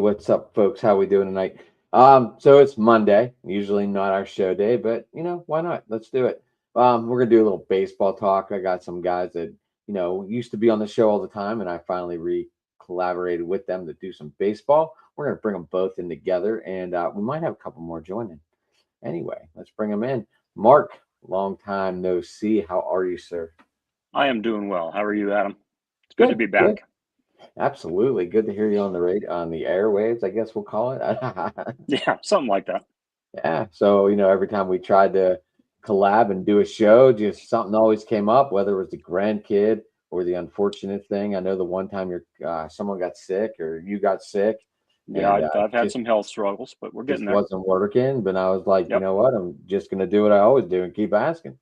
what's up, folks? How we doing tonight? So it's Monday, usually not our show day, but why not? Let's do it. We're gonna do a little baseball talk. I got some guys that used to be on the show all the time, and I finally collaborated with them to do some baseball. We're gonna bring them both in together, and we might have a couple more joining. Anyway, let's bring them in. Mark, long time no see. How are you, sir? I am doing well. How are you, Adam? It's good to be back. Good. Absolutely. Good to hear you on the radio, on the airwaves, I guess we'll call it. Yeah, something like that. Yeah. So, every time we tried to collab and do a show, just something always came up, whether it was the grandkid or the unfortunate thing. I know the one time someone got sick or you got sick. Yeah, and I've had just, some health struggles, but we're getting just there. wasn't working. But I was like, you Yep. know what? I'm just going to do what I always do and keep asking.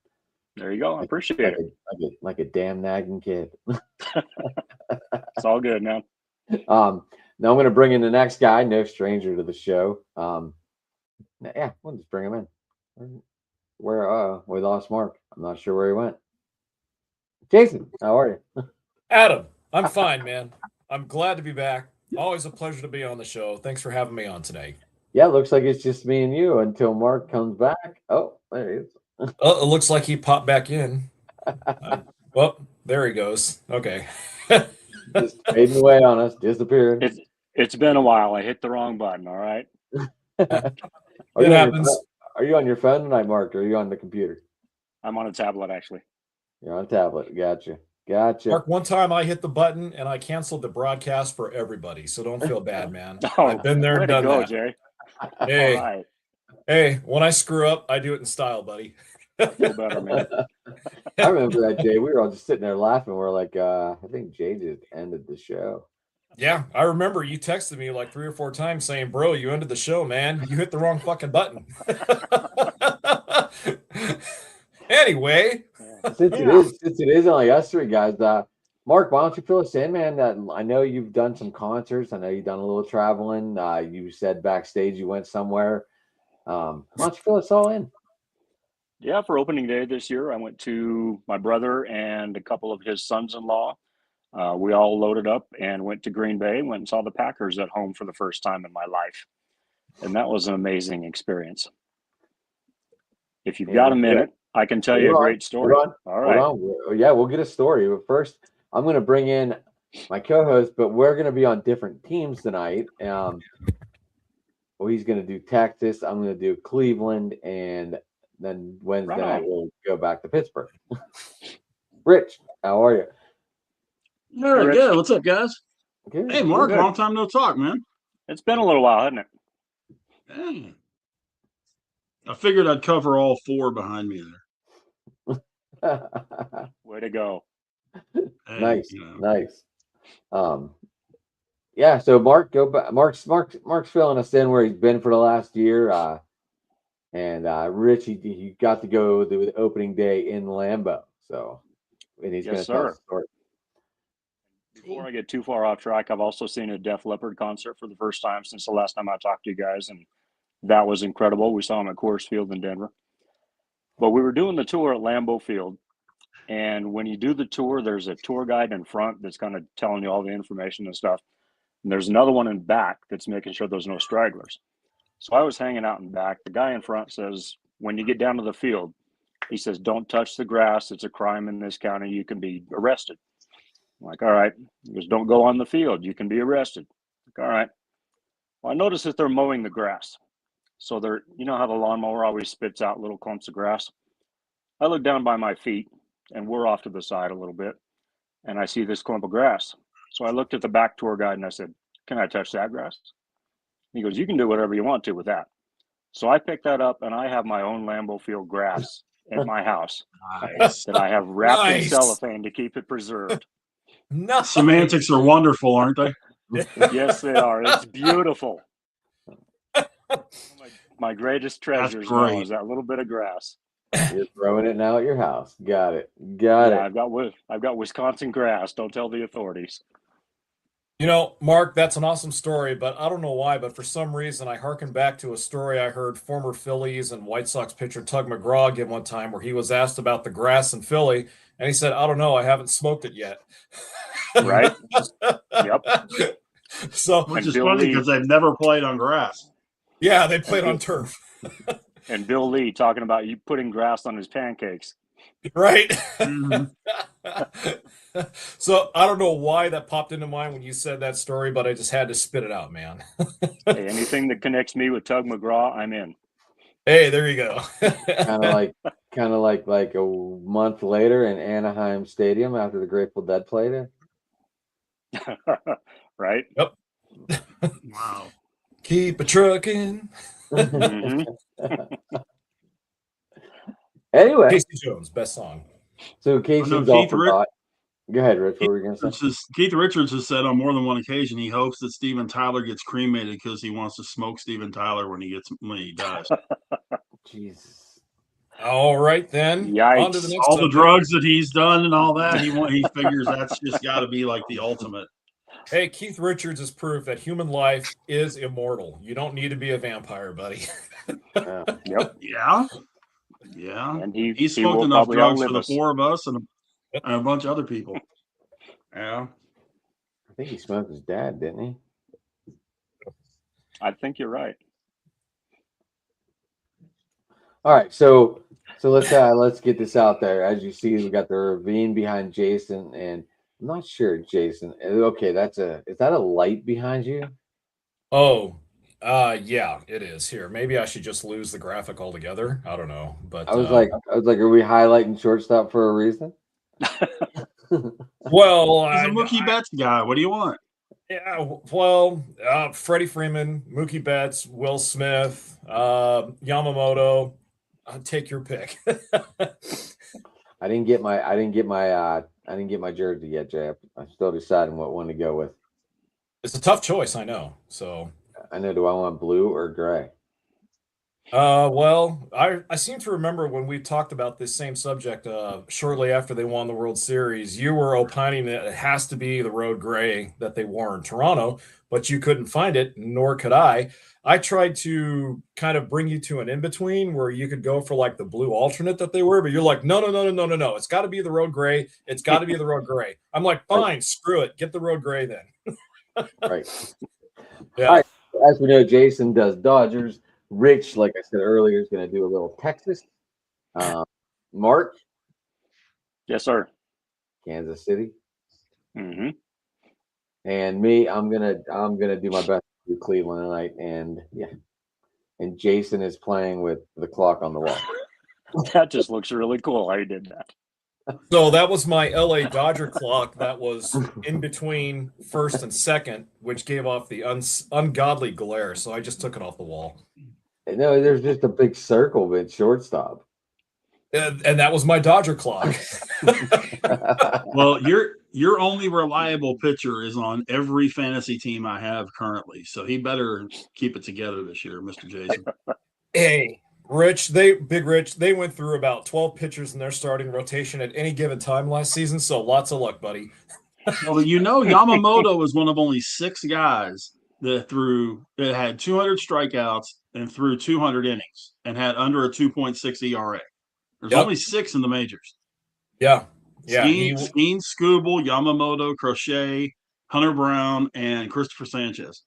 There you go. I appreciate Like it. like a damn nagging kid. It's all good, man. Now I'm going to bring in the next guy, no stranger to the show. Yeah, we'll just bring him in. We lost Mark. I'm not sure where he went. Jason, how are you? Adam, I'm fine, man. I'm glad to be back. Always a pleasure to be on the show. Thanks for having me on today. Yeah, looks like it's just me and you until Mark comes back. Oh, there he is. It looks like he popped back in. Well, there he goes. Okay. Just fading away on us, disappearing. It's been a while. I hit the wrong button. All right. It happens. Are you on your phone tonight, Mark, or are you on the computer? I'm on a tablet, actually. You're on a tablet. Gotcha. Mark, one time I hit the button and I canceled the broadcast for everybody, so don't feel bad, man. Oh, I've been there and done that. Jerry. Hey, all right. Hey, when I screw up, I do it in style, buddy. I feel better, man. I remember that, Jay. We were all just sitting there laughing. We're like, I think Jay just ended the show. Yeah, I remember you texted me like 3 or 4 times saying, bro, you ended the show, man. You hit the wrong fucking button. Anyway. Since it is only us three guys, Mark, why don't you fill us in, man? I know you've done some concerts. I know you've done a little traveling. You said backstage you went somewhere. Why don't you fill us all in? Yeah, for opening day this year, I went to my brother and a couple of his sons-in-law. We all loaded up and went to Green Bay, went and saw the Packers at home for the first time in my life. And that was an amazing experience. If you've got a minute, I can tell you a great story. Hold on. Yeah, we'll get a story. But first, I'm going to bring in my co-host, but we're going to be on different teams tonight. He's going to do Texas. I'm going to do Cleveland. And then Wednesday night, we'll go back to Pittsburgh. Rich, how are you? Very good. What's up, guys? Good. Hey, Mark, long time no talk, man. It's been a little while, hasn't it? Dang. I figured I'd cover all 4 behind me there. Way to go. Nice. Yeah, so Mark, go back. Mark's filling us in where he's been for the last year. And Rich, he got to go the opening day in Lambeau. So, and he's going to tell us the story. Before I get too far off track, I've also seen a Def Leppard concert for the first time since the last time I talked to you guys, and that was incredible. We saw him at Coors Field in Denver. But we were doing the tour at Lambeau Field, and when you do the tour, there's a tour guide in front that's kind of telling you all the information and stuff. And there's another one in back that's making sure there's no stragglers. So I was hanging out in back. The guy in front says, when you get down to the field, he says, don't touch the grass. It's a crime in this county. You can be arrested. I'm like, all right. He goes, don't go on the field. You can be arrested. Like, all right. Well, I noticed that they're mowing the grass. So they're, you know how the lawnmower always spits out little clumps of grass? I look down by my feet, and we're off to the side a little bit, and I see this clump of grass. So I looked at the back tour guide, and I said, can I touch that grass? He goes, you can do whatever you want to with that. So I picked that up, and I have my own Lambeau Field grass in my house that I have wrapped in cellophane to keep it preserved. Nice. Semantics are wonderful, aren't they? Yes, they are. It's beautiful. My greatest treasures now is that little bit of grass. You're throwing it now at your house. Got it. I've got Wisconsin grass. Don't tell the authorities. You know, Mark, that's an awesome story, but I don't know why, but for some reason I hearken back to a story I heard former Phillies and White Sox pitcher Tug McGraw give one time where he was asked about the grass in Philly, and he said, I don't know, I haven't smoked it yet. Right? Yep. So Which And is Bill funny Lee. because they've never played on grass. yeah, they played on turf. And Bill Lee talking about you putting grass on his pancakes. Right. Mhm. So I don't know why that popped into mind when you said that story, but I just had to spit it out, man. Hey, anything that connects me with Tug McGraw, I'm in. Hey, there you go. kind of like a month later in Anaheim Stadium after the Grateful Dead played it. Right? Yep. Wow. Keep a trucking. Mhm. Anyway, Casey Jones, best song. so I know Casey's all Keith Rich- forgot. Go ahead, Rich. What were you gonna say? Keith Richards has said on more than one occasion he hopes that Steven Tyler gets cremated because he wants to smoke Steven Tyler when he dies. Jesus. All right, then. Yikes. On to the next All the subject. drugs that he's done and all that, he figures that's just got to be like the ultimate. Hey, Keith Richards is proof that human life is immortal. You don't need to be a vampire, buddy. Yep. Yeah, yeah. And He he smoked will enough probably drugs for outlive the us. 4 of us and a bunch of other people. Yeah. I think he smoked his dad, didn't he? I think you're right. All right, so let's get this out there. As you see, we got the ravine behind Jason, and I'm not sure, Jason. Okay, is that a light behind you? Oh, yeah, it is. Here, maybe I should just lose the graphic altogether. I don't know, but I was like, are we highlighting shortstop for a reason? well, He's a Mookie Betts guy. What do you want? yeah, well, Freddie Freeman, Mookie Betts, Will Smith, Yamamoto. Take your pick. I didn't get my jersey yet, Jay. I'm still deciding what one to go with. It's a tough choice, I know. So, I know. Do I want blue or gray? well, I seem to remember when we talked about this same subject shortly after they won the World Series, you were opining that it has to be the road gray that they wore in Toronto, but you couldn't find it, nor could I. I tried to kind of bring you to an in-between where you could go for like the blue alternate that they were, but you're like, no. It's got to be the road gray. It's got to be the road gray. I'm like, fine, screw it. Get the road gray then. Right. Yeah. All right. As we know, Jason does Dodgers. Rich, like I said earlier, is going to do a little Texas. Mark, Yes, sir. Kansas City, Hmm. and me. I'm gonna do my best to do Cleveland tonight, and yeah. And Jason is playing with the clock on the wall. That just looks really cool how you did that. So that was my LA Dodger clock that was in between first and second, which gave off the ungodly glare. So I just took it off the wall. No, there's just a big circle with shortstop. And that was my Dodger clock. Well, your only reliable pitcher is on every fantasy team I have currently, so he better keep it together this year, Mr. Jason. Hey, Big Rich, they went through about 12 pitchers in their starting rotation at any given time last season. So lots of luck, buddy. Well, Yamamoto was one of only 6 guys that had 200 strikeouts and threw 200 innings and had under a 2.6 ERA. There's Yep. only 6 in the majors. Yeah. Skeen, Skubal, Yamamoto, Crochet, Hunter Brown, and Christopher Sanchez.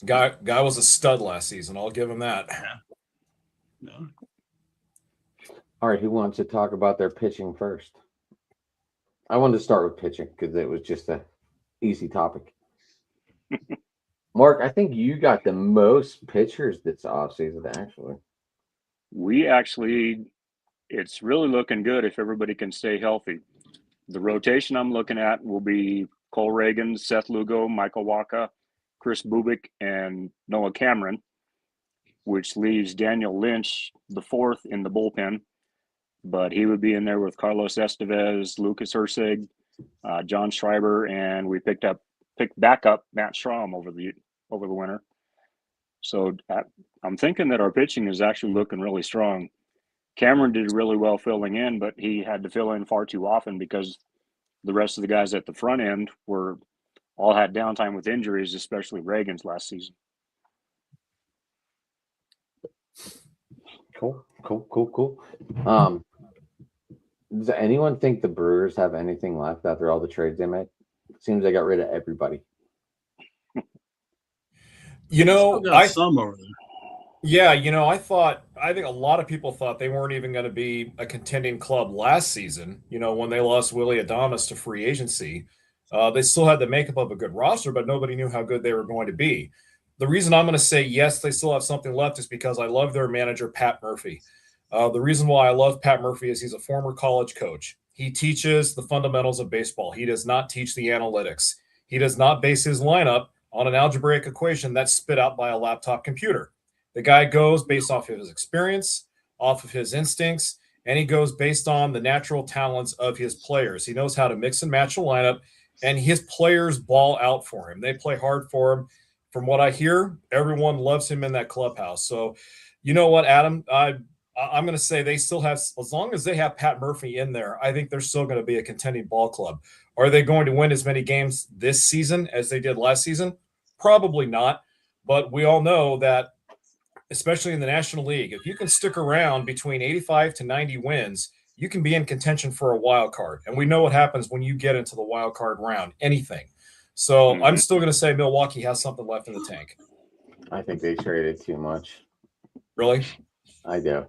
Guy was a stud last season. I'll give him that. No. All right, who wants to talk about their pitching first? I wanted to start with pitching because it was just a easy topic. Mark, I think you got the most pitchers this offseason, actually. It's really looking good if everybody can stay healthy. The rotation I'm looking at will be Cole Reagan, Seth Lugo, Michael Waka, Chris Bubik, and Noah Cameron, which leaves Daniel Lynch the 4th in the bullpen. But he would be in there with Carlos Estevez, Lucas Hersig, John Schreiber, and we picked back up Matt Strahm over the winter. So I'm thinking that our pitching is actually looking really strong. Cameron did really well filling in, but he had to fill in far too often because the rest of the guys at the front end all had downtime with injuries, especially Reagan's last season. Cool. Does anyone think the Brewers have anything left after all the trades they made? It seems they got rid of everybody. You Still know, got some over there. yeah, I think a lot of people thought they weren't even going to be a contending club last season. When they lost Willie Adames to free agency, they still had the makeup of a good roster, but nobody knew how good they were going to be. The reason I'm going to say yes, they still have something left is because I love their manager, Pat Murphy. The reason why I love Pat Murphy is he's a former college coach. He teaches the fundamentals of baseball. He does not teach the analytics. He does not base his lineup on an algebraic equation that's spit out by a laptop computer. The guy goes based off of his experience, off of his instincts, and he goes based on the natural talents of his players. He knows how to mix and match a lineup, and his players ball out for him. They play hard for him. From what I hear, everyone loves him in that clubhouse. So, you know what, Adam? I'm going to say they still have, as long as they have Pat Murphy in there, I think they're still going to be a contending ball club. Are they going to win as many games this season as they did last season? Probably not. But we all know that, especially in the National League, if you can stick around between 85 to 90 wins, you can be in contention for a wild card. And we know what happens when you get into the wild card round, anything. So I'm still going to say Milwaukee has something left in the tank. I think they traded too much. Really? I do.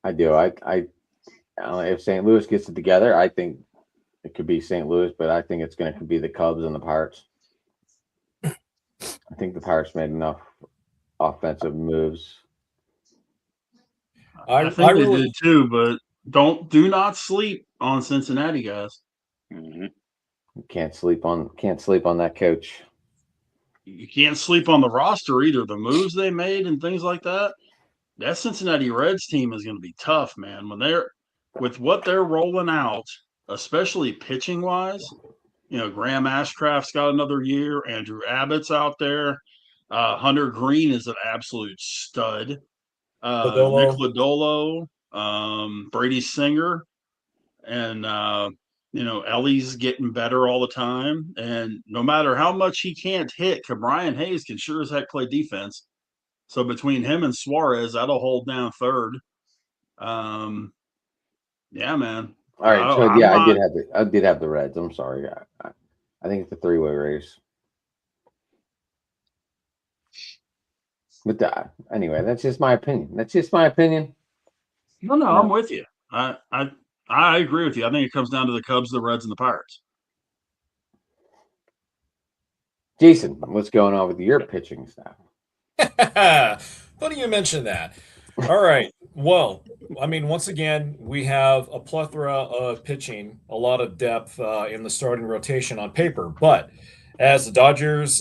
I don't know, if St. Louis gets it together, I think it could be St. Louis, but I think it's going to be the Cubs and the Pirates. I think the Pirates made enough offensive moves. I think they did too, but do not sleep on Cincinnati, guys. Can't sleep on that coach. You can't sleep on the roster either. The moves they made and things like that. That Cincinnati Reds team is going to be tough, man. When with what they're rolling out, especially pitching wise. Graham Ashcraft's got another year. Andrew Abbott's out there. Hunter Green is an absolute stud. Nick Lodolo, Brady Singer, and Ellie's getting better all the time. And no matter how much he can't hit, Brian Hayes can sure as heck play defense. So between him and Suarez, that'll hold down third. Yeah, man. All right, so yeah, I did have the Reds. I'm sorry. I think it's a three-way race. But anyway, that's just my opinion. No, I'm with you. I agree with you. I think it comes down to the Cubs, the Reds, and the Pirates. Jason, what's going on with your pitching staff? Funny you mention that. All right. Well, I mean, once again, we have a plethora of pitching, a lot of depth in the starting rotation on paper. But as the Dodgers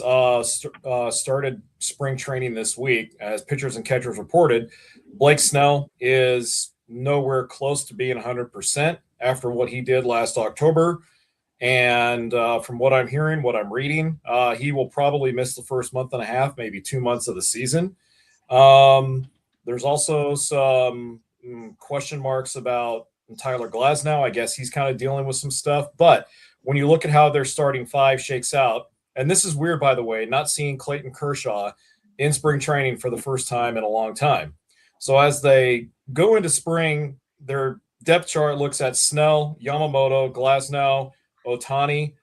started spring training this week, as pitchers and catchers reported, Blake Snell is nowhere close to being 100% after what he did last October. And from what I'm hearing, what I'm reading, he will probably miss the first month and a half, maybe 2 months of the season. There's also some question marks about Tyler Glasnow. I guess he's kind of dealing with some stuff. But when you look at how their starting five shakes out, and this is weird, by the way, not seeing Clayton Kershaw in spring training for the first time in a long time. So as they go into spring, their depth chart looks at Snell, Yamamoto, Glasnow, Ohtani,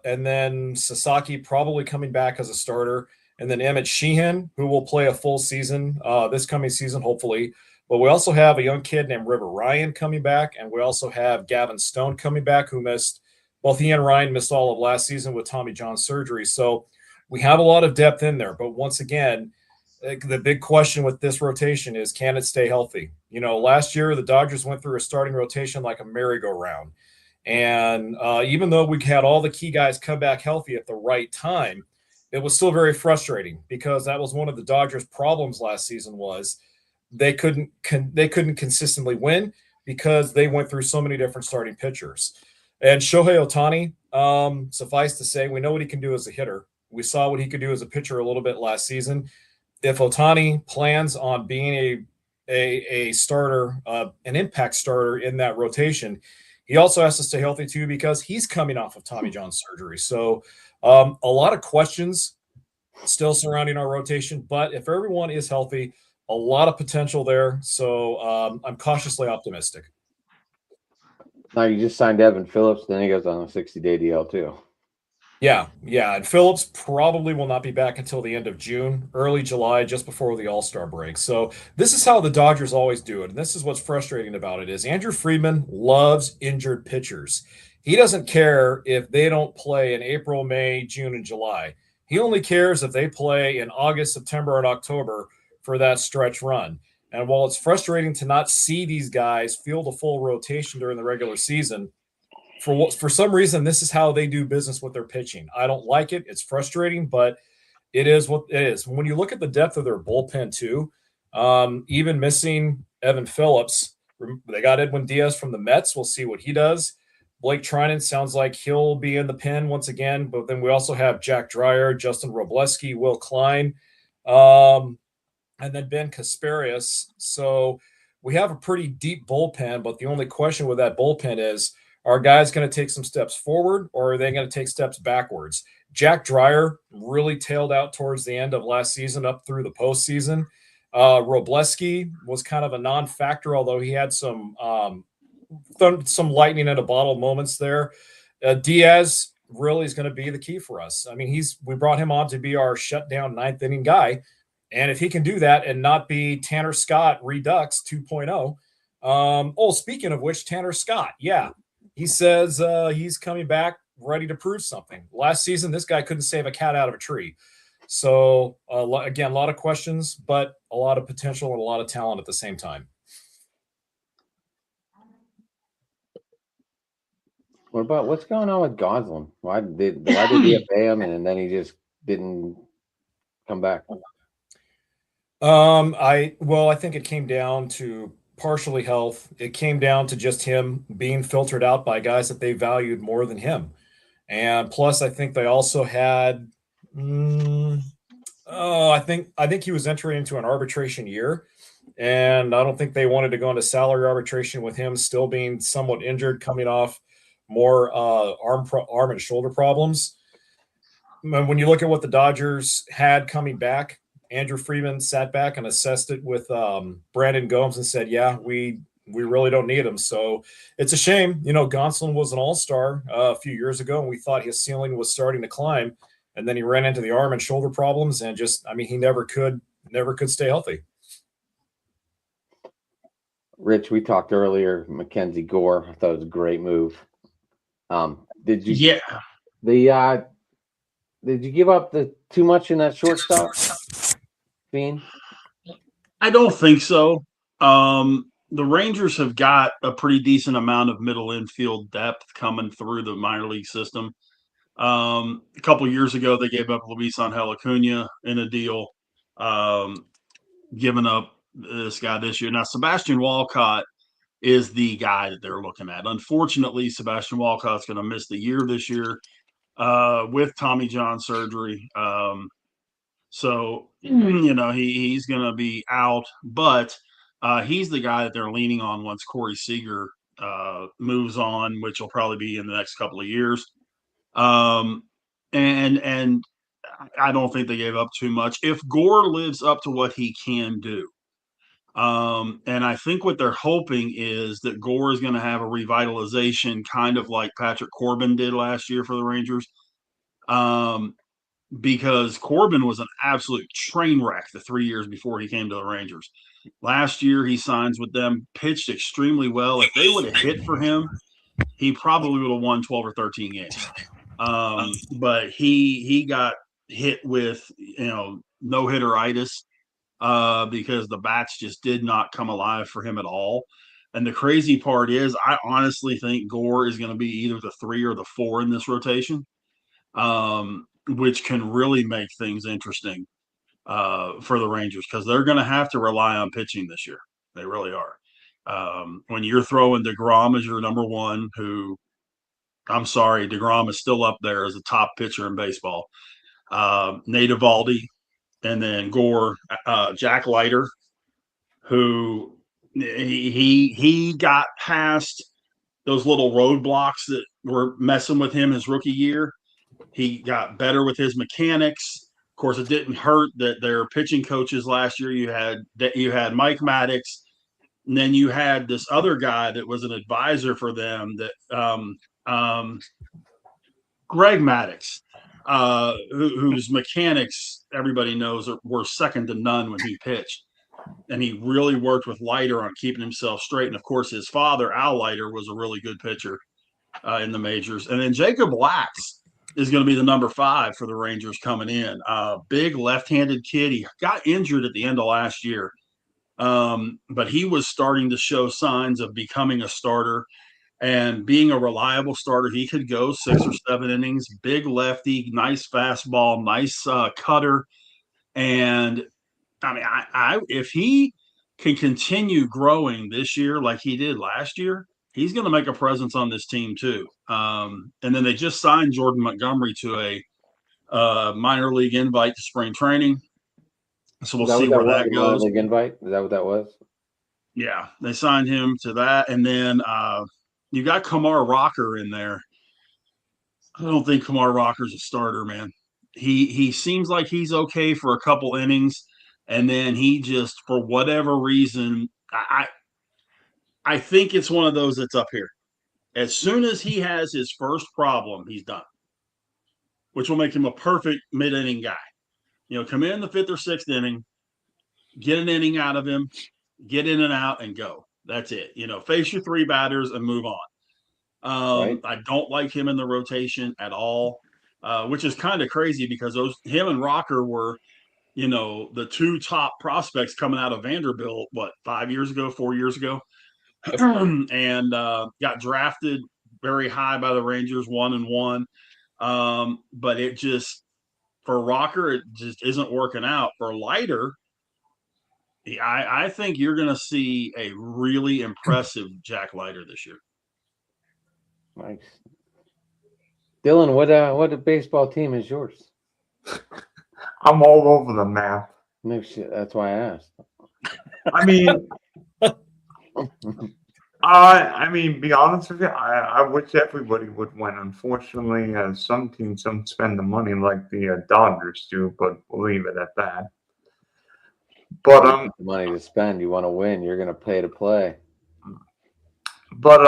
and then Sasaki probably coming back as a starter. And then Emmett Sheehan, who will play a full season this coming season, hopefully. But we also have a young kid named River Ryan coming back. And we also have Gavin Stone coming back, who missed – both he and Ryan missed all of last season with Tommy John surgery. So we have a lot of depth in there. But once again, the big question with this rotation is, can it stay healthy? Last year the Dodgers went through a starting rotation like a merry-go-round. And even though we had all the key guys come back healthy at the right time, it was still very frustrating because that was one of the Dodgers' problems last season was they couldn't consistently win because they went through so many different starting pitchers. And Shohei Ohtani, suffice to say, we know what he can do as a hitter. We saw what he could do as a pitcher a little bit last season. If Ohtani plans on being a starter, an impact starter in that rotation, he also has to stay healthy too because he's coming off of Tommy John surgery. So a lot of questions still surrounding our rotation, but if everyone is healthy, a lot of potential there. So I'm cautiously optimistic. Now you just signed Evan Phillips, then he goes on a 60-day deal too. Yeah, and Phillips probably will not be back until the end of June, early July, just before the All-Star break. So this is how the Dodgers always do it, and this is what's frustrating about it is Andrew Friedman loves injured pitchers. He doesn't care if they don't play in April, May, June, and July. He only cares if they play in August, September, and October for that stretch run. And while it's frustrating to not see these guys field a full rotation during the regular season, for some reason, this is how they do business with their pitching. I don't like it. It's frustrating, but it is what it is. When you look at the depth of their bullpen too, even missing Evan Phillips, they got Edwin Diaz from the Mets. We'll see what he does. Blake Trinan sounds like he'll be in the pen once again, but then we also have Jack Dreyer, Justin Robleski, Will Klein, and then Ben Kasparius. So we have a pretty deep bullpen, but the only question with that bullpen is, are guys going to take some steps forward or are they going to take steps backwards? Jack Dreyer really tailed out towards the end of last season up through the postseason. Robleski was kind of a non-factor, although he had some lightning in a bottle moments there. Diaz really is going to be the key for us. I mean, we brought him on to be our shutdown ninth inning guy. And if he can do that and not be Tanner Scott Redux 2.0. Speaking of which, Tanner Scott, yeah. He says he's coming back ready to prove something. Last season, this guy couldn't save a cat out of a tree. So, again, a lot of questions, but a lot of potential and a lot of talent at the same time. What about what's going on with Goslin? Why did he obey him and then he just didn't come back? I think it came down to partially health. It came down to just him being filtered out by guys that they valued more than him. And plus, I think they also had, I think he was entering into an arbitration year. And I don't think they wanted to go into salary arbitration with him still being somewhat injured, coming off more arm and shoulder problems. When you look at what the Dodgers had coming back, Andrew Friedman sat back and assessed it with Brandon Gomes and said, yeah, we really don't need him. So it's a shame. Gonsolin was an all-star a few years ago, and we thought his ceiling was starting to climb. And then he ran into the arm and shoulder problems and he never could stay healthy. Rich, we talked earlier, Mackenzie Gore. I thought it was a great move. Did you? Yeah. Did you give up too much in that shortstop? Bean? I don't think so. The Rangers have got a pretty decent amount of middle infield depth coming through the minor league system. A couple years ago, they gave up Luis Angel Acuna in a deal, giving up this guy this year. Now, Sebastian Walcott is the guy that they're looking at. Unfortunately, Sebastian Walcott's going to miss the year this year with Tommy John surgery. So, he's going to be out, but he's the guy that they're leaning on once Corey Seager moves on, which will probably be in the next couple of years. And I don't think they gave up too much. If Gore lives up to what he can do, and I think what they're hoping is that Gore is going to have a revitalization, kind of like Patrick Corbin did last year for the Rangers. Because Corbin was an absolute train wreck the 3 years before he came to the Rangers. Last year, he signs with them, pitched extremely well. If they would have hit for him, he probably would have won 12 or 13 games. But he got hit with, no-hitteritis because the bats just did not come alive for him at all. And the crazy part is I honestly think Gore is going to be either the 3 or the 4 in this rotation. Which can really make things interesting for the Rangers because they're going to have to rely on pitching this year. They really are. When you're throwing DeGrom as your number one, I'm sorry, DeGrom is still up there as a top pitcher in baseball. Nate Eovaldi, and then Gore, Jack Leiter, who he got past those little roadblocks that were messing with him his rookie year. He got better with his mechanics. Of course, it didn't hurt that their pitching coaches last year. You had Mike Maddox, and then you had this other guy that was an advisor for them. That Greg Maddux, whose mechanics everybody knows were second to none when he pitched. And he really worked with Leiter on keeping himself straight. And of course, his father, Al Leiter, was a really good pitcher in the majors. And then Jacob Lax is going to be the number 5 for the Rangers coming in. Big left-handed kid. He got injured at the end of last year, but he was starting to show signs of becoming a starter and being a reliable starter. He could go 6 or 7 innings. Big lefty, nice fastball, nice cutter. And I mean, I if he can continue growing this year like he did last year, he's going to make a presence on this team too. And then they just signed Jordan Montgomery to a minor league invite to spring training. So we'll see where that goes. League invite? Is that what that was? Yeah, they signed him to that. And then you got Kumar Rocker in there. I don't think Kumar Rocker's a starter, man. He seems like he's okay for a couple innings, and then he just, for whatever reason, I think it's one of those that's up here. As soon as he has his first problem, he's done, which will make him a perfect mid-inning guy. You know, come in the 5th or 6th inning, get an inning out of him, get in and out, and go. That's it. You know, face your 3 batters and move on. Right. I don't like him in the rotation at all, which is kind of crazy because him and Rocker were, you know, the 2 top prospects coming out of Vanderbilt, 4 years ago, and got drafted very high by the Rangers, 1-1. But it just, for Rocker, it just isn't working out. For Leiter, I think you're going to see a really impressive Jack Leiter this year. Nice. Dylan, what baseball team is yours? I'm all over the map. No shit. That's why I asked. I mean, be honest with you, I wish everybody would win. Unfortunately, some teams don't spend the money like the Dodgers do, but we'll leave it at that. But money to spend, you want to win, you're gonna pay to play. But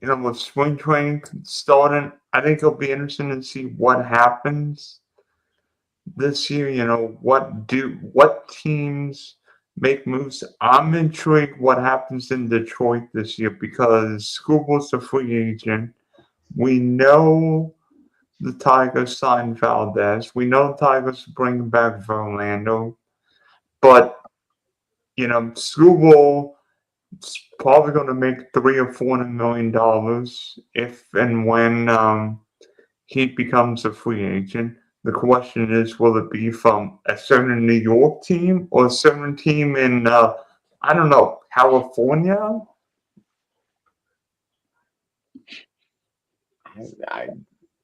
with spring training starting, I think it'll be interesting to see what happens this year. You know, what teams make moves. I'm intrigued what happens in Detroit this year because Skubal's a free agent. We know the Tigers signed Valdez. We know the Tigers are bringing back Verlander. But, you know, Skubal is probably going to make $300 or $400 million if and when he becomes a free agent. The question is, will it be from a certain New York team or a certain team in, California?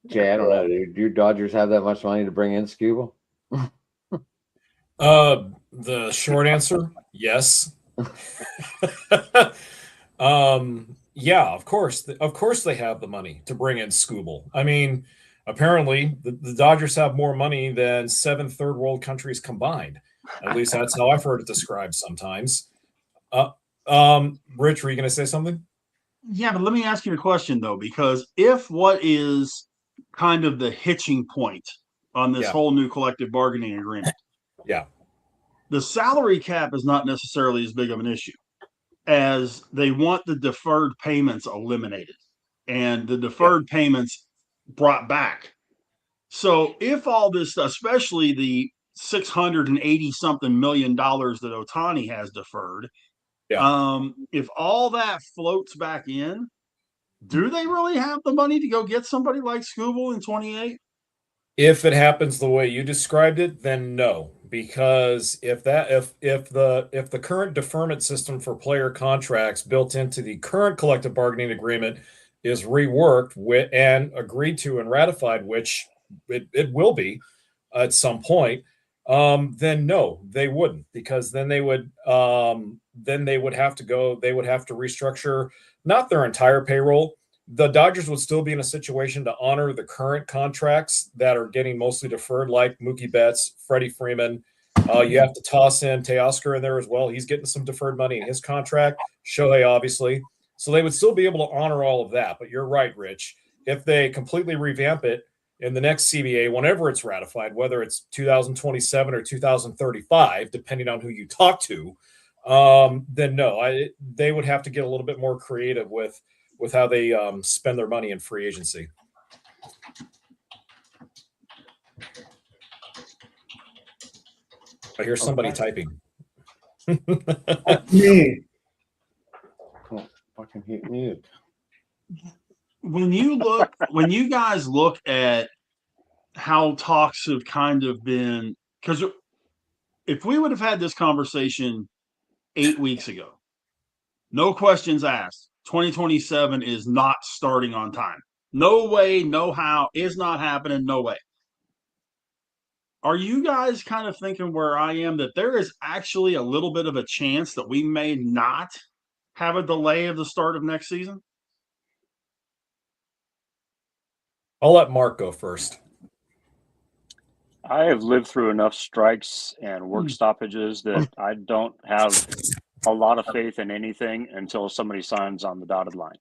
Jay, I don't know. Do your Dodgers have that much money to bring in Skubal? The short answer, yes. Yeah, of course. Of course they have the money to bring in Skubal. I mean, apparently the Dodgers have more money than 7 third world countries combined. At least that's how I've heard it described sometimes. Rich, were you going to say something? Yeah, but let me ask you a question, though, because if what is kind of the hitching point on this whole new collective bargaining agreement, the salary cap is not necessarily as big of an issue as they want the deferred payments eliminated and the deferred payments brought back. So if all this, especially the $680-something million that Ohtani has deferred, if all that floats back in, do they really have the money to go get somebody like Skubal in 28? If it happens the way you described it, then no, because if the current deferment system for player contracts built into the current collective bargaining agreement is reworked and agreed to and ratified, which it will be at some point, then no, they wouldn't, because then they would have to restructure not their entire payroll. The Dodgers would still be in a situation to honor the current contracts that are getting mostly deferred, like Mookie Betts, Freddie Freeman. You have to toss in Teoscar in there as well. He's getting some deferred money in his contract. Shohei, obviously. So they would still be able to honor all of that. But you're right, Rich. if they completely revamp it in the next CBA, whenever it's ratified, whether it's 2027 or 2035, depending on who you talk to, then no, they would have to get a little bit more creative with how they spend their money in free agency. I hear somebody typing. Me. Oh, fucking hit mute. When you guys look at how talks have kind of been, because if we would have had this conversation 8 weeks ago, no questions asked, 2027 is not starting on time. No way, no how, is not happening, no way. Are you guys kind of thinking where I am, that there is actually a little bit of a chance that we may not have a delay of the start of next season? I'll let Mark go first. I have lived through enough strikes and work stoppages that I don't have a lot of faith in anything until somebody signs on the dotted line.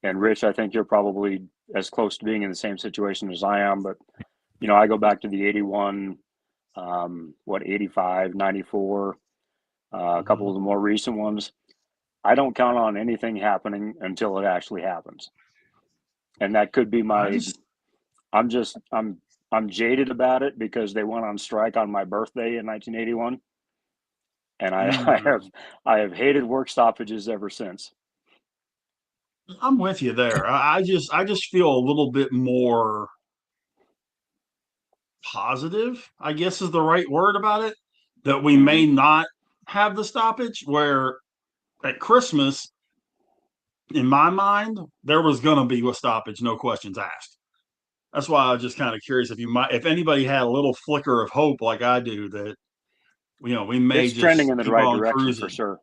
And Rich, I think you're probably as close to being in the same situation as I am, but I go back to the 81, 85, 94, a couple of the more recent ones. I don't count on anything happening until it actually happens. And that could be I'm jaded about it because they went on strike on my birthday in 1981. And I have hated work stoppages ever since. I'm with you there. I just feel a little bit more positive, I guess is the right word about it, that we may not have the stoppage, where at Christmas, in my mind, there was going to be a stoppage, no questions asked. That's why I was just kind of curious if anybody had a little flicker of hope like I do, that we may it's just trending in the keep right on direction cruising. for sure.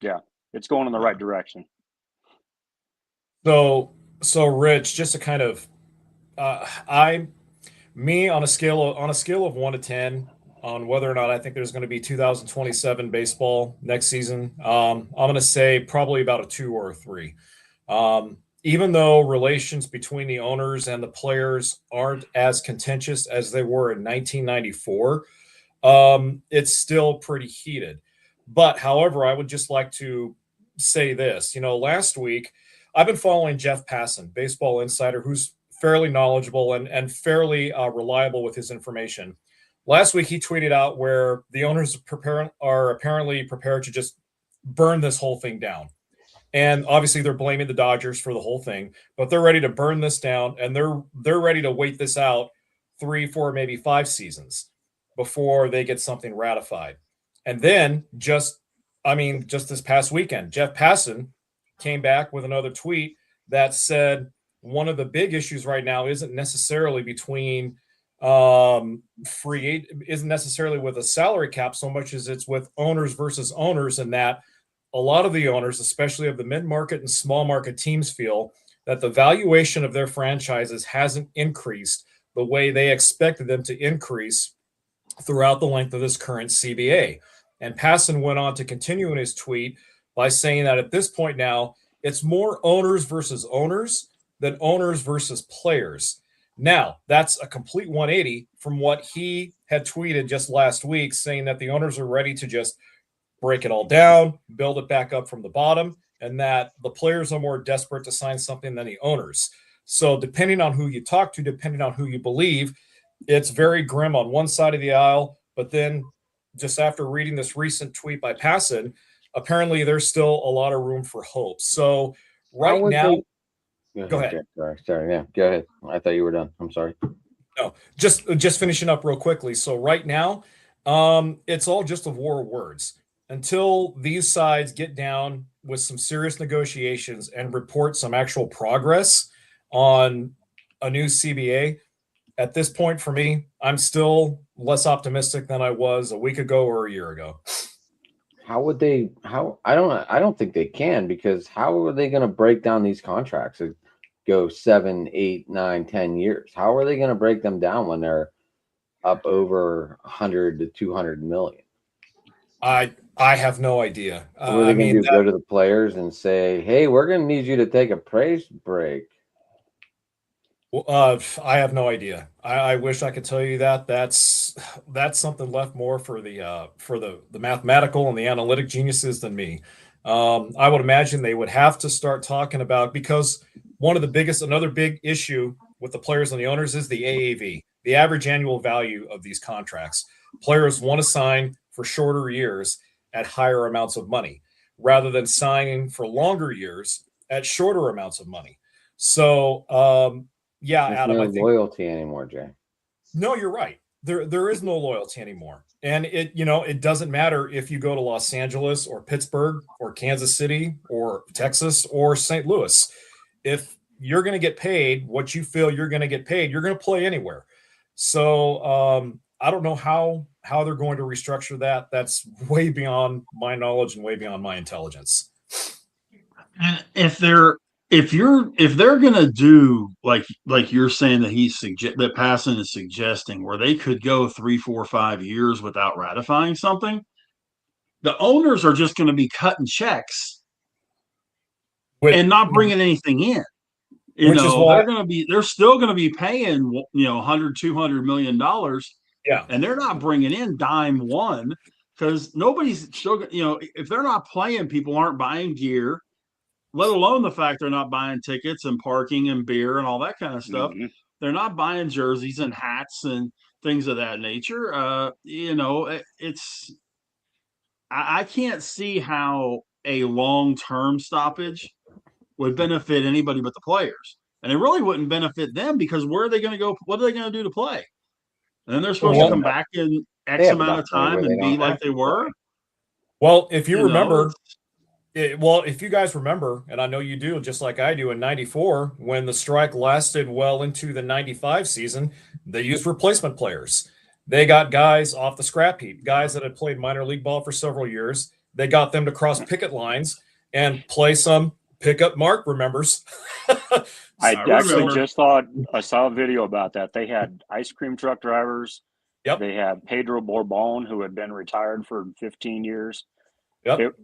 Yeah, it's going in the right direction. So Rich, just to kind of, on a scale of 1 to 10 on whether or not I think there's going to be 2027 baseball next season, I'm going to say probably about a 2 or a 3. Even though relations between the owners and the players aren't as contentious as they were in 1994, it's still pretty heated. But however, I would just like to say this. Last week, I've been following Jeff Passan, Baseball Insider, who's fairly knowledgeable and fairly reliable with his information. Last week, he tweeted out where the owners are apparently prepared to just burn this whole thing down. And obviously, they're blaming the Dodgers for the whole thing, but they're ready to burn this down, and they're ready to wait this out 3, 4, maybe 5 seasons before they get something ratified. And then just this past weekend, Jeff Passan came back with another tweet that said one of the big issues right now isn't necessarily between isn't necessarily with a salary cap so much as it's with owners versus owners, and that a lot of the owners, especially of the mid-market and small market teams, feel that the valuation of their franchises hasn't increased the way they expected them to increase throughout the length of this current CBA. And Passan went on to continue in his tweet by saying that at this point now, it's more owners versus owners than owners versus players. Now, that's a complete 180 from what he had tweeted just last week, saying that the owners are ready to just break it all down, build it back up from the bottom, and that the players are more desperate to sign something than the owners. So depending on who you talk to, depending on who you believe, it's very grim on one side of the aisle. But then just after reading this recent tweet by Passan, apparently there's still a lot of room for hope. So right now, go ahead. Sorry. Yeah, go ahead. I thought you were done. I'm sorry. No, just finishing up real quickly. So right now, it's all just a war of words. Until these sides get down with some serious negotiations and report some actual progress on a new CBA, at this point for me, I'm still less optimistic than I was a week ago or a year ago. I don't think they can, because how are they going to break down these contracts that go 7, 8, 9, 10 years? How are they going to break them down when they're up over 100 to 200 million? I have no idea. What are they going to do? Go to the players and say, "Hey, we're going to need you to take a price break." I have no idea. I wish I could tell you that. That's something left more for the mathematical and the analytic geniuses than me. I would imagine they would have to start talking about, because another big issue with the players and the owners is the AAV, the average annual value of these contracts. Players want to sign for shorter years at higher amounts of money rather than signing for longer years at shorter amounts of money. So, yeah, There's Adam, no I think loyalty anymore, Jay. no, you're right. There is no loyalty anymore. And it doesn't matter if you go to Los Angeles or Pittsburgh or Kansas City or Texas or St. Louis. If you're going to get paid what you feel you're going to get paid, you're going to play anywhere. So I don't know how they're going to restructure that. That's way beyond my knowledge and way beyond my intelligence. And if they're gonna do like you're saying that Passan is suggesting, where they could go 3, 4, 5 years without ratifying something, the owners are just going to be cutting checks and not bringing anything in. They're still going to be paying, $100, $200 million. Yeah. And they're not bringing in dime one, because nobody's still, if they're not playing, people aren't buying gear, let alone the fact they're not buying tickets and parking and beer and all that kind of stuff. Mm-hmm. They're not buying jerseys and hats and things of that nature. I can't see how a long-term stoppage would benefit anybody but the players. And it really wouldn't benefit them, because where are they going to go? What are they going to do to play? And then they're supposed to come back in X amount of time and be like they were. Well, if you remember, if you guys remember, and I know you do, just like I do, in '94, when the strike lasted well into the '95 season, they used replacement players. They got guys off the scrap heap, guys that had played minor league ball for several years. They got them to cross picket lines and play some pickup. Mark remembers. I actually I saw a video about that. They had ice cream truck drivers. Yep. They had Pedro Borbon, who had been retired for 15 years. Yep.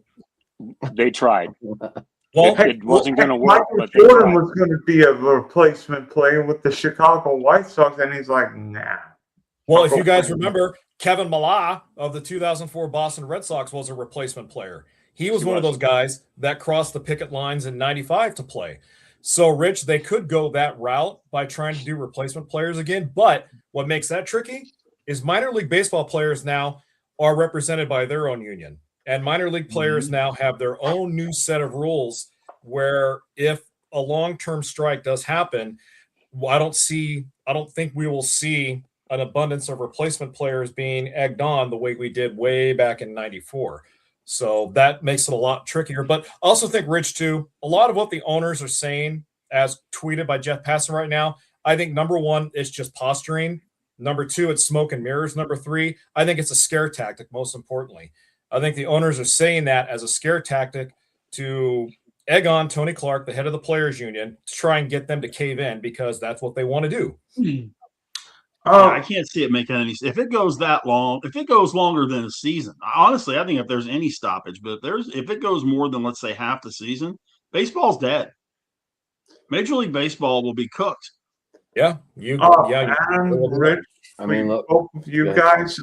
They tried. Well, it wasn't going to work. Michael But Jordan was going to be a replacement player with the Chicago White Sox, and he's like, nah. Well, if you guys remember, Kevin Millar of the 2004 Boston Red Sox was a replacement player. He was one of those guys that crossed the picket lines in '95 to play. So, Rich, they could go that route by trying to do replacement players again. But what makes that tricky is minor league baseball players now are represented by their own union. And minor league players now have their own new set of rules where if a long-term strike does happen, I don't think we will see an abundance of replacement players being egged on the way we did way back in '94. So that makes it a lot trickier. But I also think, Rich, too, a lot of what the owners are saying, as tweeted by Jeff Passan right now, I think, number one, it's just posturing. Number two, it's smoke and mirrors. Number three, I think it's a scare tactic, most importantly. I think the owners are saying that as a scare tactic to egg on Tony Clark, the head of the players union, to try and get them to cave in, because that's what they want to do. I can't see it making any. If it goes that long, if it goes longer than a season, honestly, I think if there's any stoppage, but if it goes more than, let's say, half the season, baseball's dead. Major League Baseball will be cooked. Yeah, and Rich, I mean, look, both of you guys,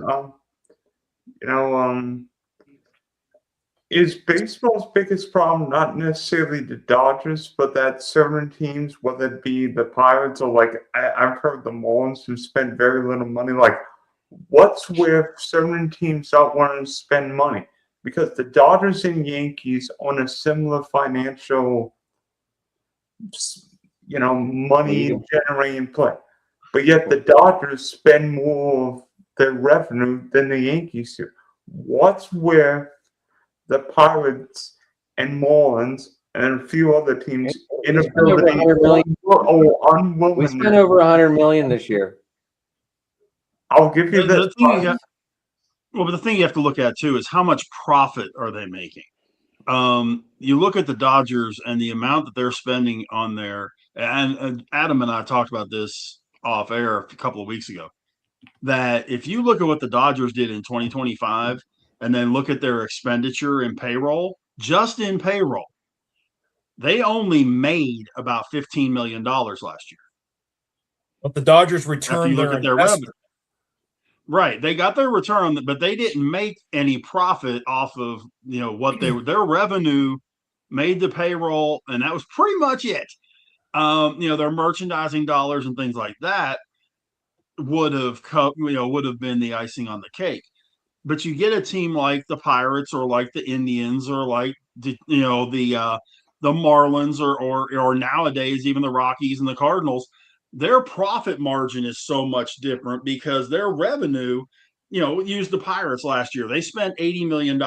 is baseball's biggest problem not necessarily the Dodgers, but that certain teams, whether it be the Pirates or I've heard the Marlins, who spend very little money, what's where certain teams don't want to spend money? Because the Dodgers and Yankees on a similar financial, money generating play, but yet the Dodgers spend more of their revenue than the Yankees do. What's where the Pirates and Marlins and a few other teams inability or unwilling? We spent over $100 million this year. I'll give you this. But the thing you have to look at too is how much profit are they making? You look at the Dodgers and the amount that they're spending on their, and Adam and I talked about this off air a couple of weeks ago, that if you look at what the Dodgers did in 2025 and then look at their expenditure in payroll, just in payroll, they only made about $15 million last year. But the Dodgers After returned you look their at their investment. revenue. Right. They got their return, but they didn't make any profit off of, what their revenue made the payroll, and that was pretty much it. Their merchandising dollars and things like that would have been the icing on the cake. But you get a team like the Pirates or like the Indians or like the Marlins or nowadays even the Rockies and the Cardinals, their profit margin is so much different because their revenue, use the Pirates last year. They spent $80 million.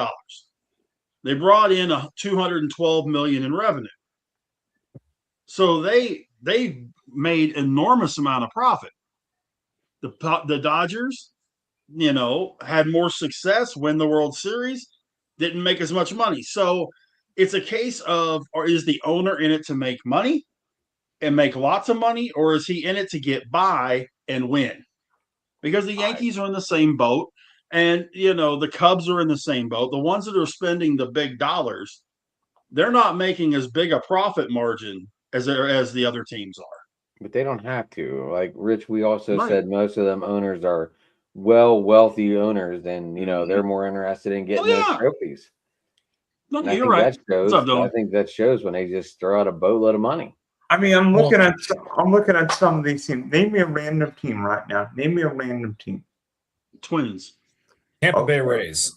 They brought in $212 million in revenue. So they made enormous amount of profit. The Dodgers, had more success, win the World Series, didn't make as much money. So it's a case of, or is the owner in it to make money and make lots of money, or is he in it to get by and win? Because the Yankees are in the same boat, and the Cubs are in the same boat. The ones that are spending the big dollars, they're not making as big a profit margin as the other teams are. But they don't have to. Like Rich, we also Right. said most of them owners are wealthy owners, and they're more interested in getting those trophies. No, And I you're think right. that shows. What's up, Dylan? I think that shows when they just throw out a boatload of money. I mean, I'm looking at some of these teams. Name me a random team right now. Name me a random team. Twins. Tampa Bay Rays.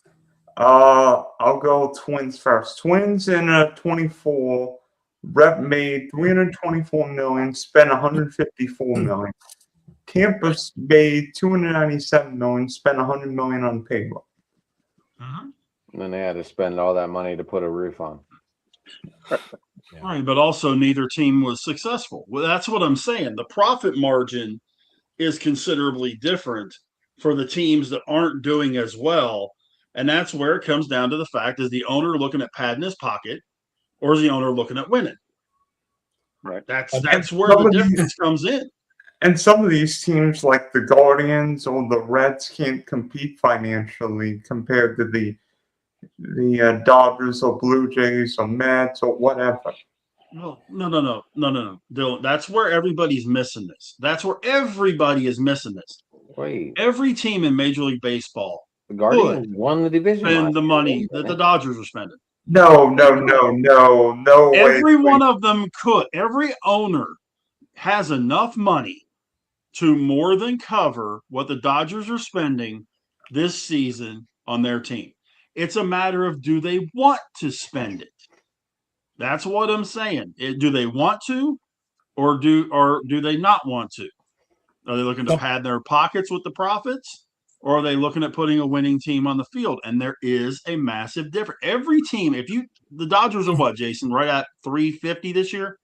I'll go Twins first. Twins in a 24 rep made $324 million, spent $154 million. Tampa made $297 million, spent $100 million on payroll. And then they had to spend all that money to put a roof on. Right, but also neither team was successful. Well, that's what I'm saying. The profit margin is considerably different for the teams that aren't doing as well. And that's where it comes down to the fact, is the owner looking at padding his pocket, or is the owner looking at winning? Right. That's where the difference comes in. And some of these teams, like the Guardians or the Reds, can't compete financially compared to the Dodgers or Blue Jays or Mets or whatever. No. Dylan, that's where everybody's missing this. That's where everybody is missing this. Wait, Every team in Major League Baseball the Guardians won the division. spend the last money year, that the Dodgers are spending. No Every way. one of them could. Every owner has enough money to more than cover what the Dodgers are spending this season on their team. It's a matter of, do they want to spend it? That's what I'm saying. Do they want to, or do they not want to? Are they looking to pad their pockets with the profits, or are they looking at putting a winning team on the field? And there is a massive difference. Every team, the Dodgers are what, Jason, right at 350 this year?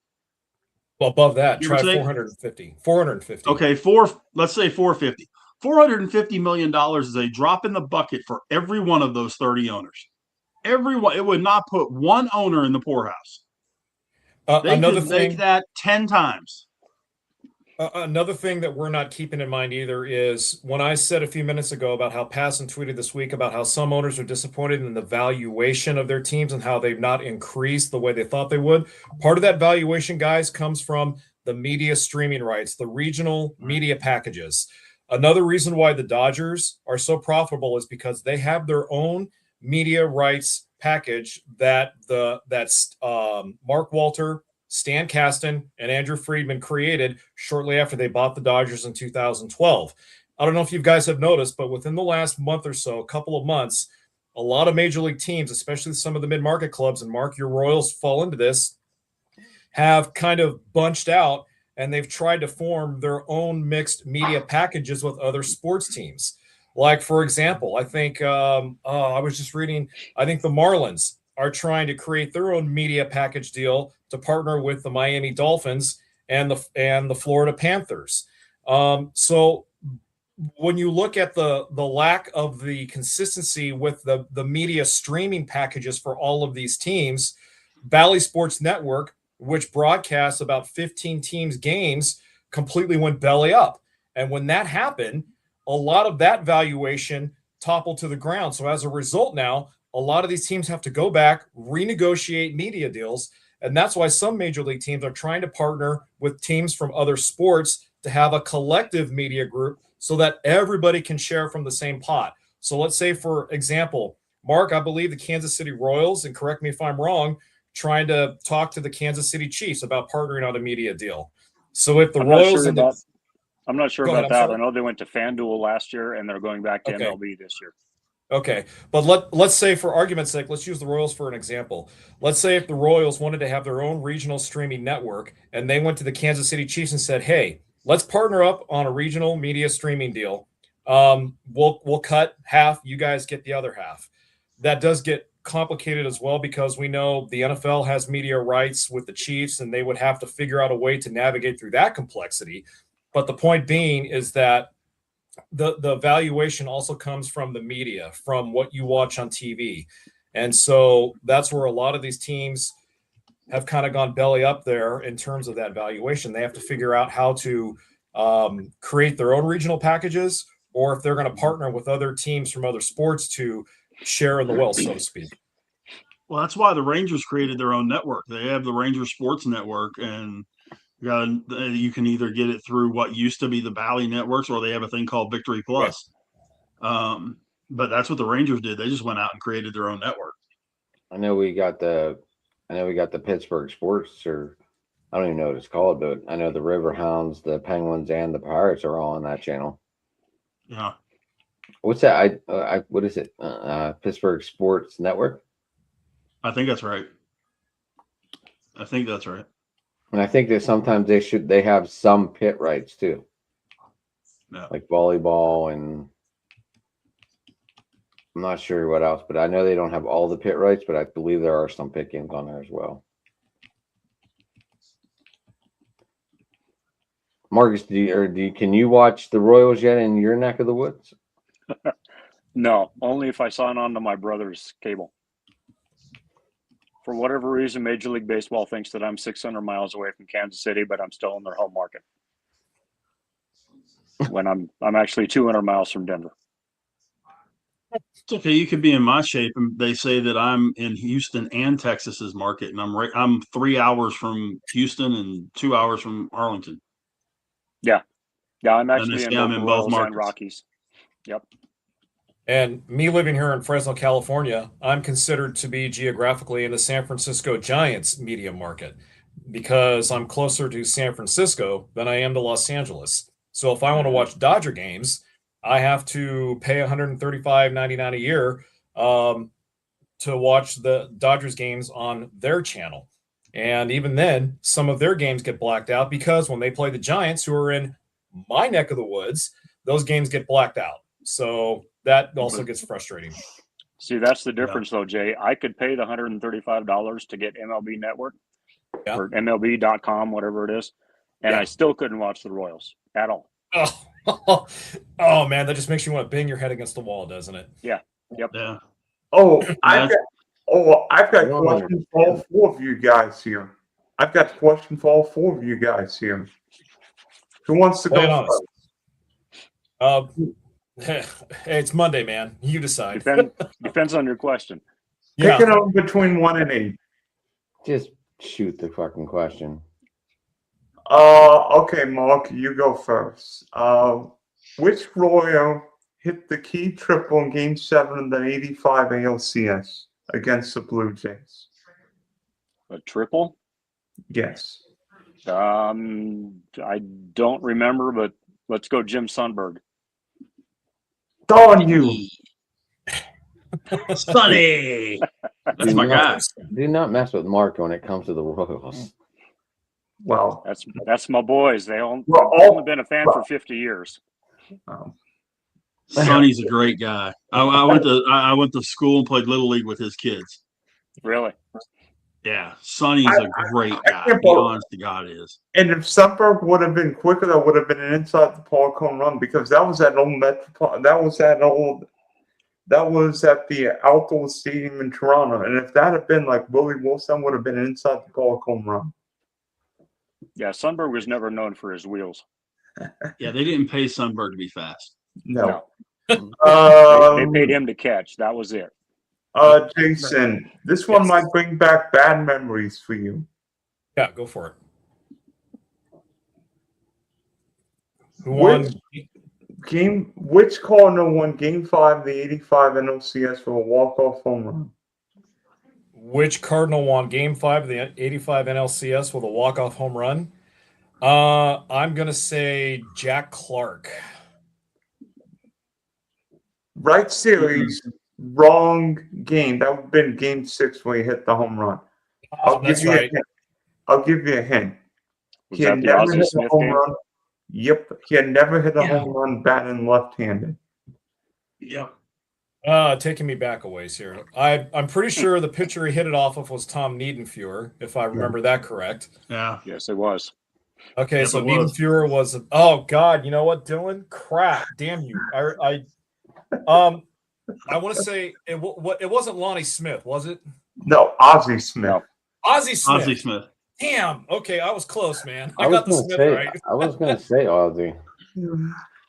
Well, above that, Give or try take? 450. 450. Okay, let's say 450. $450 million is a drop in the bucket for every one of those 30 owners. Everyone, it would not put one owner in the poorhouse. They Another could thing, make that 10 times. Another thing that we're not keeping in mind either is when I said a few minutes ago about how Passan tweeted this week about how some owners are disappointed in the valuation of their teams and how they've not increased the way they thought they would. Part of that valuation, guys, comes from the media streaming rights, the regional media packages. Another reason why the Dodgers are so profitable is because they have their own media rights package that Mark Walter, Stan Kasten, and Andrew Friedman created shortly after they bought the Dodgers in 2012. I don't know if you guys have noticed, but within the last month or so, a couple of months, a lot of major league teams, especially some of the mid-market clubs, and Mark, your Royals fall into this, have kind of bunched out, and they've tried to form their own mixed media packages with other sports teams. Like, for example, I think I was just reading, I think the Marlins are trying to create their own media package deal to partner with the Miami Dolphins and the Florida Panthers. So when you look at the lack of the consistency with the media streaming packages for all of these teams, Bally Sports Network, which broadcasts about 15 teams' games, completely went belly up. And when that happened, a lot of that valuation toppled to the ground. So as a result now, a lot of these teams have to go back, renegotiate media deals. And that's why some major league teams are trying to partner with teams from other sports to have a collective media group so that everybody can share from the same pot. So let's say, for example, Mark, I believe the Kansas City Royals, and correct me if I'm wrong, trying to talk to the Kansas City Chiefs about partnering on a media deal. So if the Royals and the I'm not sure Go about ahead, I'm that. sorry. I know they went to FanDuel last year, and they're going back to Okay. MLB this year. Okay, but let's say, for argument's sake, let's use the Royals for an example. Let's say if the Royals wanted to have their own regional streaming network and they went to the Kansas City Chiefs and said, "Hey, let's partner up on a regional media streaming deal. We'll cut half, you guys get the other half." That does get complicated as well, because we know the NFL has media rights with the Chiefs, and they would have to figure out a way to navigate through that complexity. But the point being is that the valuation also comes from the media, from what you watch on TV. And so that's where a lot of these teams have kind of gone belly up there in terms of that valuation. They have to figure out how to create their own regional packages, or if they're going to partner with other teams from other sports to share in the wealth, so to speak. Well, that's why the Rangers created their own network. They have the Rangers Sports Network, and you can either get it through what used to be the Bally networks, or they have a thing called Victory Plus. But that's what the Rangers did. They just went out and created their own network. I know we got the Pittsburgh Sports, or I don't even know what it's called, but I know the Riverhounds, the Penguins, and the Pirates are all on that channel. Yeah. What's that? What is it? Pittsburgh Sports Network. I think that's right. And I think that sometimes they have some pit rights too. Yeah. Like volleyball, and I'm not sure what else, but I know they don't have all the pit rights, but I believe there are some pit games on there as well. Marcus, can you watch the Royals yet in your neck of the woods? No, only if I sign on to my brother's cable. For whatever reason, Major League Baseball thinks that I'm 600 miles away from Kansas City, but I'm still in their home market. When I'm actually 200 miles from Denver. It's okay. You could be in my shape, and they say that I'm in Houston and Texas's market, and I'm 3 hours from Houston and 2 hours from Arlington. Yeah, I'm actually I'm in in both both Royals and markets. Rockies. Yep. And me living here in Fresno, California, I'm considered to be geographically in the San Francisco Giants media market, because I'm closer to San Francisco than I am to Los Angeles. So if I want to watch Dodger games, I have to pay $135.99 a year to watch the Dodgers games on their channel. And even then, some of their games get blacked out, because when they play the Giants, who are in my neck of the woods, those games get blacked out. So that also gets frustrating. See, that's the difference, though, Jay. I could pay the $135 to get MLB Network or MLB.com, whatever it is, and I still couldn't watch the Royals at all. Oh, man, that just makes you want to bang your head against the wall, doesn't it? Yeah. Yep. Yeah. I've got questions for all four of you guys here. Who wants to go first? Hey, it's Monday, man. You decide. Depends on your question. Pick it up between 1 and 8. Just shoot the fucking question. Okay, Mark, you go first. Which Royal hit the key triple in Game 7 of the 85 ALCS against the Blue Jays? A triple? Yes. I don't remember, but let's go Jim Sundberg. Darn you. Sonny. That's my guy. Do not mess with Mark when it comes to the Royals. Well, that's my boys. They've only been a fan for 50 years. Sonny's a great guy. I went to school and played Little League with his kids. Really? Yeah, Sonny's a great guy. He honest to God is. And if Sundberg would have been quicker, that would have been an inside the park home run, because that was at the Outdoor Stadium in Toronto. And if that had been like Willie Wilson, would have been an inside the park home run. Yeah, Sundberg was never known for his wheels. Yeah, they didn't pay Sundberg to be fast. No. They paid him to catch. That was it. Jason, this one might bring back bad memories for you. Yeah, go for it. Who won? Which Cardinal won Game 5 of the '85 NLCS for a walk-off home run? Which Cardinal won Game 5 of the '85 NLCS with a walk-off home run? I'm gonna say Jack Clark. Right series, wrong game. That would have been Game 6 where he hit the home run. That's right. I'll give you a hint. Was He that had the never Ozzie hit a Smith home game? run. Yep, he had never hit a Yeah. home run batting left-handed. Yep. Taking me back a ways here. I'm pretty sure the pitcher he hit it off of was Tom Niedenfuer, if I remember that correct. Yeah. Yes, it was. Okay, Yep, so it was. Niedenfuer was. Oh God, you know what, Dylan? Crap, damn you! I want to say it wasn't Lonnie Smith, was it? No, Ozzie Smith. No. Ozzie Smith. Ozzie Smith. Damn. Okay, I was close, man. I I was got the gonna Smith say, right. I was gonna say Ozzy.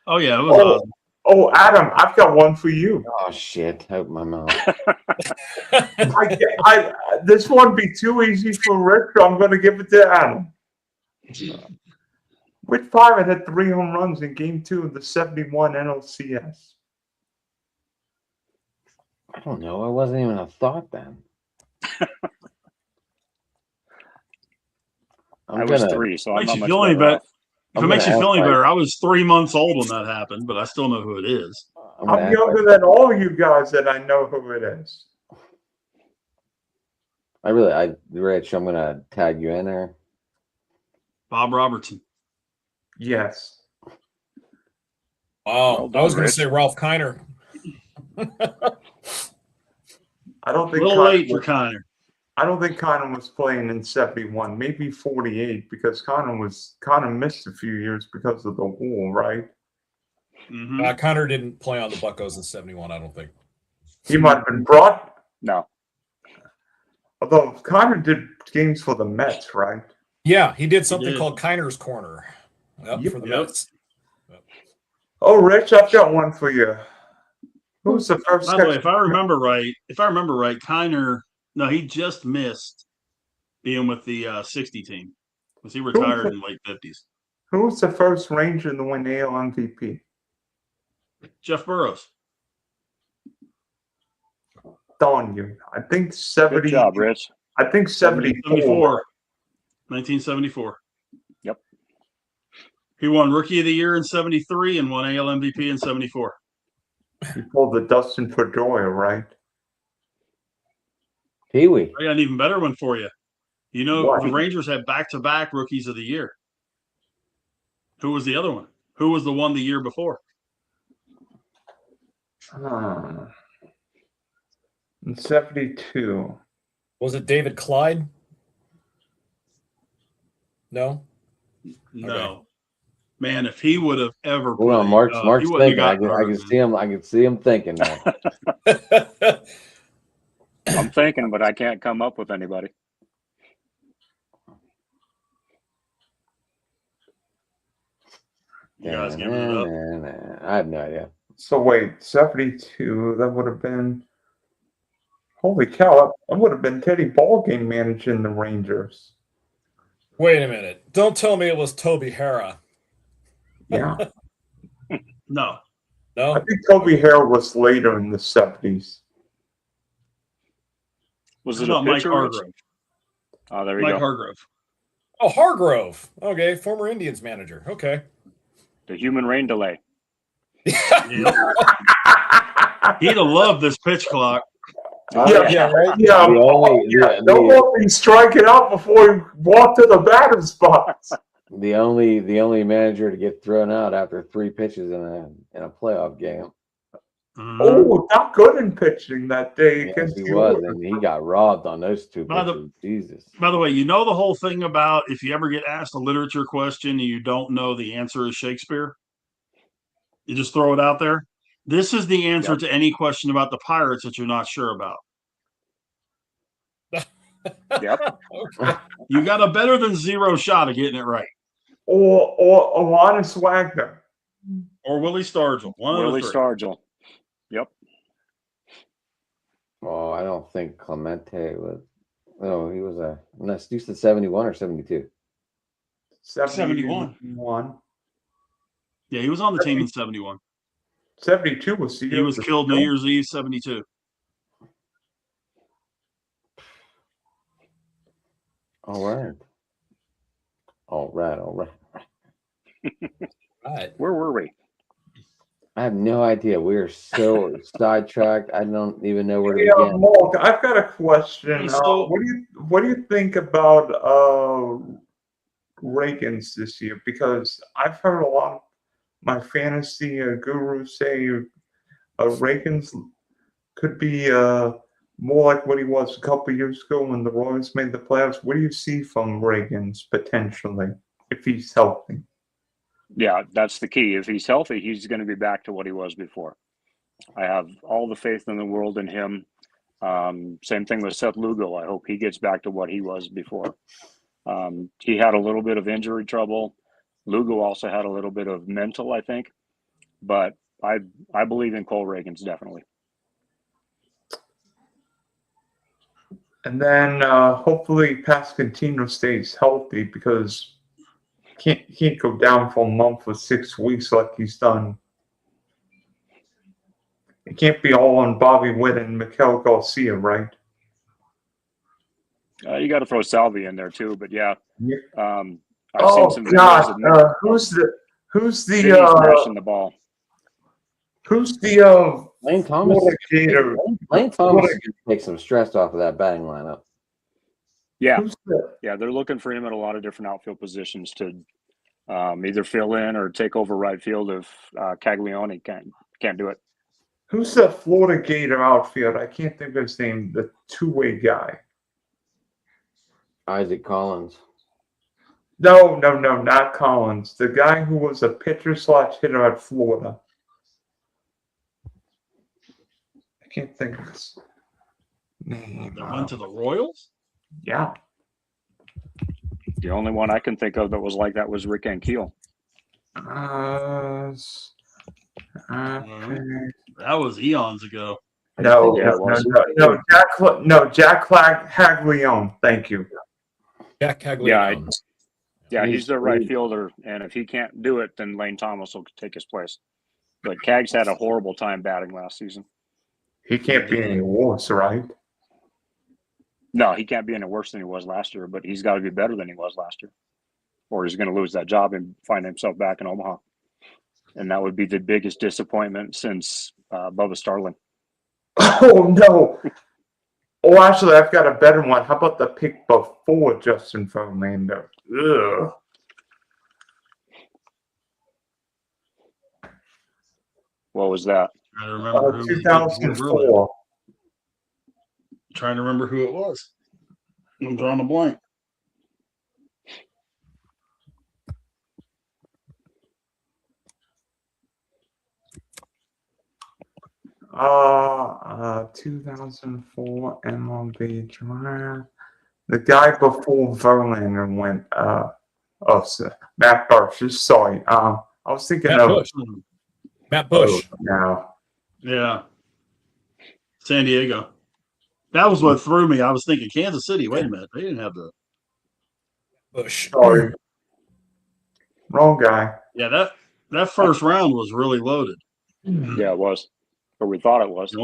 Oh yeah, it was Ozzie. Oh, Adam, I've got one for you. Oh shit! Out my mouth. This one be too easy for Rick, so I'm going to give it to Adam. Which Pirate had 3 home runs in Game 2 of the '71 NLCS? I don't know. It wasn't even a thought then. I was 3, so I'm Makes not you much feel any better better. off. If it makes you feel any better, I was 3 months old when that happened, but I still know who it is. I'm younger than all you guys that I know who it is. Rich, I'm gonna tag you in there. Bob Robertson. Yes. Wow, Well done, I was going to Rich. say Ralph Kiner. I don't A think little late for Kiner. I don't think Connor was playing in '71, maybe '48, because Connor missed a few years because of the war, right? Mm-hmm. Kiner didn't play on the Buccos in '71, I don't think. He might have been brought, No. although Connor did games for the Mets, right? Yeah, he did something did. called Kiner's Corner. For the Yep. Mets. Oh, Rich, I've got one for you. Who's the first? By the way, if I remember right, Kiner, no, he just missed being with the 60 team because he retired in late 50s. Who was the first Ranger to win AL MVP? Jeff Burrows. Darn you! I think 70. Good job, Rich. I think 74. 1974. Yep. He won Rookie of the Year in '73 and won AL MVP in '74. He pulled the Dustin Pedroia, right? Pee Wee. I got an even better one for you. You know, What? the Rangers had back-to-back Rookies of the Year. Who was the other one? Who was the one the year before? In '72. Was it David Clyde? No? No. Okay. Man, if he would have ever Hold on, played, Mark's he wouldn't have thinking. gotten I can hurt, see him. I can see him thinking now. I'm thinking, but I can't come up with anybody. You guys giving it up? I have no idea. So wait, 72. That would have been. Holy cow! That would have been Teddy Ballgame managing the Rangers. Wait a minute. Don't tell me it was Toby Hara. Yeah, No. No? I think Toby Hare was later in the '70s. Was How it a about Mike pitcher? Rich? Hargrove? Oh, there you Mike go. Hargrove. Oh, Hargrove. Okay, former Indians manager. Okay. The human rain delay. Yeah. He'd have loved this pitch clock. Yeah. Yeah, right? Yeah, The only- yeah. the- Don't want me striking out before he walked to the batting spots. The only manager to get thrown out after 3 pitches in a playoff game. Mhm. Oh, not good in pitching that day Yes, against he the was, Oilers. and he got robbed on those 2 By the- pitches. Jesus. By the way, you know the whole thing about if you ever get asked a literature question and you don't know the answer is Shakespeare? You just throw it out there. This is the answer Yep. to any question about the Pirates that you're not sure about. Yep. Okay. You got a better than 0 shot of getting it right. Or Alonnis Wagner. Or Willie Stargell. One Willie of the 3. Stargell. Yep. Oh, I don't think Clemente was. No, he was a. Unless you said 71 or 72. 71. 71. Yeah, he was on the team in 71. 72 was the year He was of the killed New film. Year's Eve 72. All right. All right. Right. Where were we? I have no idea. We are so sidetracked. I don't even know where to Yeah, begin. Mark, I've got a question. Hey, so- What do you think about Reagan's this year? Because I've heard a lot of my fantasy gurus say Reagan's could be more like what he was a couple years ago when the Royals made the playoffs. What do you see from Reagan's potentially if he's healthy? Yeah, that's the key. If he's healthy, he's going to be back to what he was before. I have all the faith in the world in him. Same thing with Seth Lugo. I hope he gets back to what he was before. He had a little bit of injury trouble. Lugo also had a little bit of mental, I think. But I believe in Cole Reagans definitely. And then hopefully Pascantino stays healthy because can't go down for a month or 6 weeks like he's done. It can't be all on Bobby Witt and Miguel Garcia, right? You got to throw Salvi in there too. But yeah, Yeah. I've Oh seen some God! videos of Who's Vinny the smashing the ball. Lane Thomas. Florida Gator? Lane Thomas is going to take some stress off of that batting lineup. Yeah, Who's the yeah, they're looking for him at a lot of different outfield positions to either fill in or take over right field if Caglione can't do it. Who's the Florida Gator outfield? I can't think of his name. The two-way guy. Isaac Collins. No, not Collins. The guy who was a pitcher/hitter at Florida. I can't think of his name. That went to the Royals? Yeah. The only one I can think of that was like that was Rick Ankiel. That was eons ago. No, Yeah, it was. Jack Haglione. Thank you. Jack Caglione. Yeah, he's their right fielder, and if he can't do it, then Lane Thomas will take his place. But Cags had a horrible time batting last season. He can't be any worse, right? No, he can't be any worse than he was last year, but he's got to be better than he was last year, or he's going to lose that job and find himself back in Omaha. And that would be the biggest disappointment since Bubba Starling. Oh, no. Oh, actually, I've got a better one. How about the pick before Justin Verlander? Ugh. What was that? I remember who 2004. Trying to remember who it was. I'm drawing a blank. Uh, 2004 MLB draft. The guy before Verlander went. Matt Bush. Sorry. I was thinking Matt of. Bush. Matt Bush. No. Yeah. San Diego. That was what threw me. I was thinking Kansas City. Wait a minute. They didn't have the. Bush. Sorry. Wrong guy. Yeah, that first round was really loaded. Yeah, it was, or we thought it was. The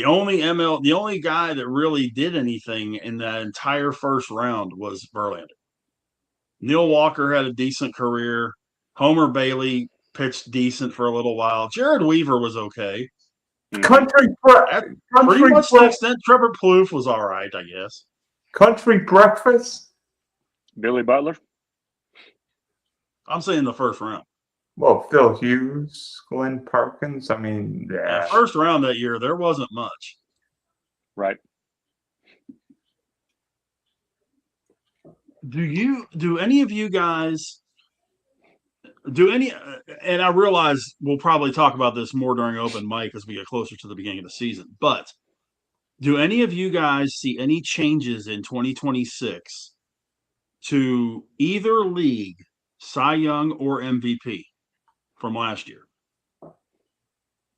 only guy that really did anything in that entire first round was Verlander. Neil Walker had a decent career. Homer Bailey pitched decent for a little while. Jared Weaver was okay. Country Pretty much to the extent Trevor Plouffe was all right, I guess. Country breakfast. Billy Butler. I'm saying the first round. Well, Phil Hughes, Glenn Perkins. I mean, yeah. The first round that year, there wasn't much. Right. Do any of you guys and I realize we'll probably talk about this more during open mic as we get closer to the beginning of the season, but do any of you guys see any changes in 2026 to either league, Cy Young or MVP from last year?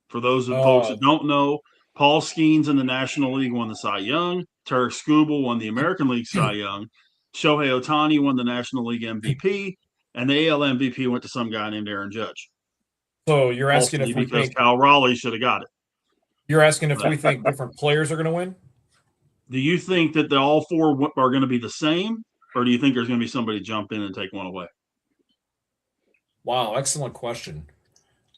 For those folks that don't know, Paul Skeens in the National League won the Cy Young. Tarik Skubal won the American League Cy Young. Shohei Ohtani won the National League MVP. and the AL MVP went to some guy named Aaron Judge. So you're asking Ultimately, if we because think Kyle Raleigh should have got it. you're asking if we think different players are going to win? Do you think that all four are going to be the same, or do you think there's going to be somebody jump in and take one away? Wow, excellent question.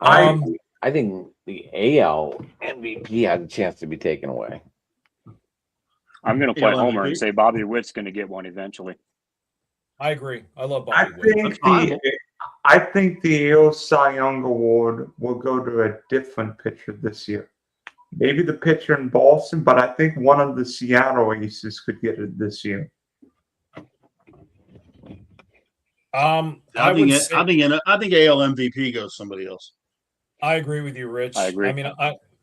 I I think the AL MVP had a chance to be taken away. I'm going to play AL Homer and MVP? say Bobby Witt's going to get one eventually. I agree. I love I Bobby Witt. think viable. I think the AL Cy Young Award will go to a different pitcher this year. Maybe the pitcher in Boston, but I think one of the Seattle Aces could get it this year. I would say I think AL MVP goes somebody else. I agree with you, Rich. I agree. I mean,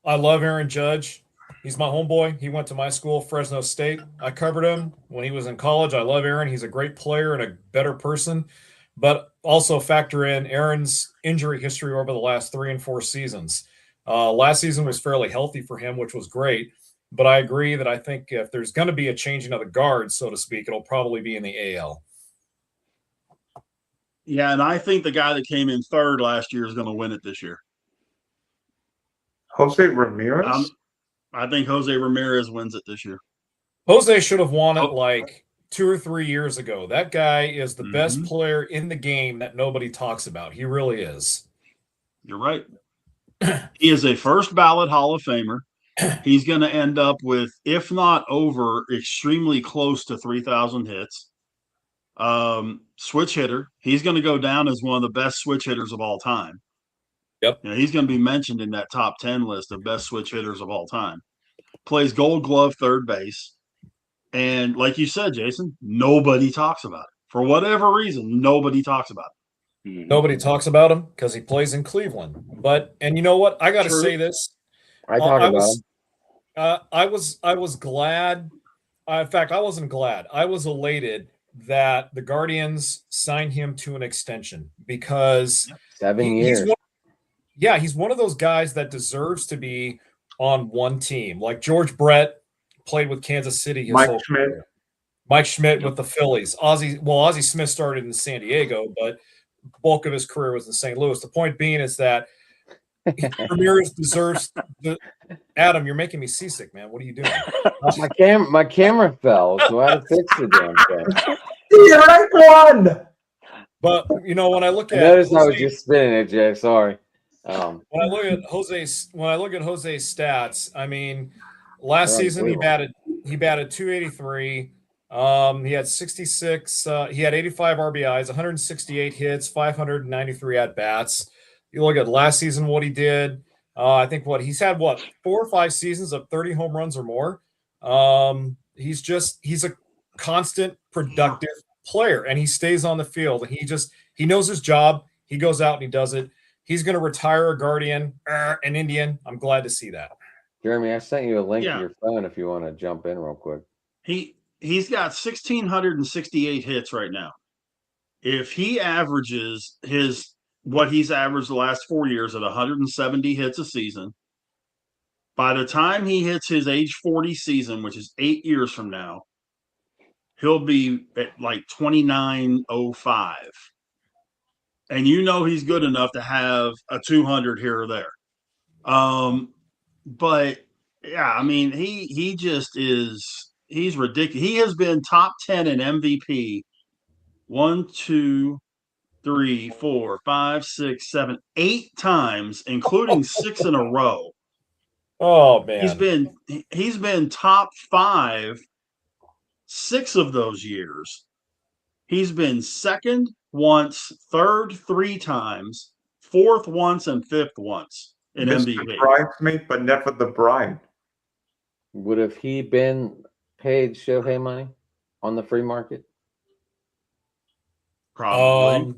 I love Aaron Judge. He's my homeboy. He went to my school, Fresno State. I covered him when he was in college. I love Aaron. He's a great player and a better person. But also factor in Aaron's injury history over the last 3 and 4 seasons. Last season was fairly healthy for him, which was great. But I agree that I think if there's going to be a changing of the guard, so to speak, it'll probably be in the AL. Yeah, and I think the guy that came in third last year is going to win it this year. Jose Ramirez? I think Jose Ramirez wins it this year. Jose should have won it Oh. like 2 or 3 years ago. That guy is the best Mhm. player in the game that nobody talks about. He really is. You're right. He is a first ballot Hall of Famer. He's going to end up with, if not over, extremely close to 3,000 hits. Switch hitter. He's going to go down as one of the best switch hitters of all time. Yep. You know, he's going to be mentioned in that top 10 list of best switch hitters of all time. Plays Gold Glove third base. And like you said, Jason, nobody talks about it. For whatever reason, nobody talks about it. Mhm. Nobody talks about him because he plays in Cleveland. And you know what? I got to True. say this. I talk about him. I was glad. In fact, I wasn't glad. I was elated that the Guardians signed him to an extension because 7 years. he's one of those guys that deserves to be on one team. Like George Brett played with Kansas City. His Mike whole Schmidt. career. Mike Schmidt with the Phillies. Ozzie Smith started in San Diego, but bulk of his career was in St. Louis. The point being is that Ramirez deserves the. Adam, you're making me seasick, man. What are you doing? My camera fell, so I had to fix the damn thing. The right one! But you know, when I look I at noticed I was Jose, just spinning it, Jay. Sorry. when I look at Jose's stats, I mean, last They're season he batted 283. He had 66. He had 85 RBIs, 168 hits, 593 at bats. You look at last season, what he did. I think he's had 4 or 5 seasons of 30 home runs or more. He's a constant productive player, and he stays on the field, and he knows his job. He goes out and he does it. He's going to retire a Guardian, an Indian. I'm glad to see that. Jeremy, I sent you a link Yeah. to your phone if you want to jump in real quick. He's got 1,668 hits right now. If he averages what he's averaged the last 4 years at 170 hits a season, by the time he hits his age 40 season, which is 8 years from now, he'll be at like 2905. And you know he's good enough to have a 200 here or there. But yeah, I mean, he just is, he's ridiculous. He has been top 10 in MVP 1, 2, 3, 4, 5, 6, 7, 8 times, including 6 in a row. Oh man, He's been top 5 6 of those years. He's been second once, third 3 times, fourth once, and fifth once in Mr. MVP. Bridesmaid, but never the bride. Would have he been paid Shohei money on the free market? Probably.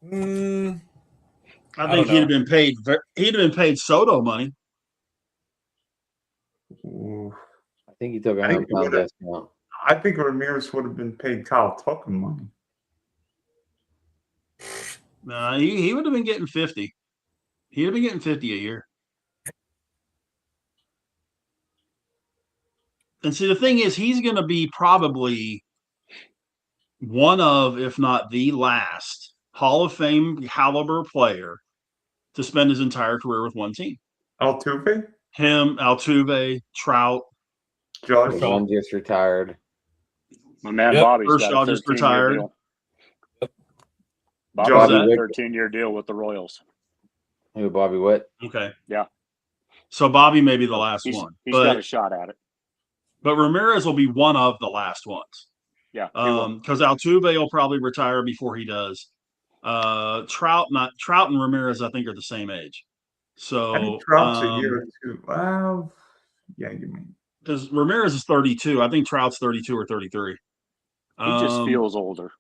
I think he'd have been paid. He'd have been paid Soto money. Ooh. I think he took a I think £100 he would've. discount. I think Ramirez would have been paid Kyle Tucker money. He would have been getting 50. He'd have been getting 50 a year. And see, the thing is, he's going to be probably one of, if not the last, Hall of Fame caliber player to spend his entire career with one team. Altuve, Him, Altuve, Trout. Josh. One just retired. My man Yep, Bobby's Kershaw got a just 13-year retired. deal. Bobby Bobby's got a Witt. 13-year deal with the Royals. Who, Bobby Witt? Okay. Yeah. So Bobby may be the last He's one. got a But, shot at it. but Ramirez will be one of the last ones. Yeah. he will. Because Altuve will probably retire before he does. Trout and Ramirez, I think, are the same age. I So think Trout's a year or two. Well, yeah, you mean. because Ramirez is 32. I think Trout's 32 or 33. He just feels older,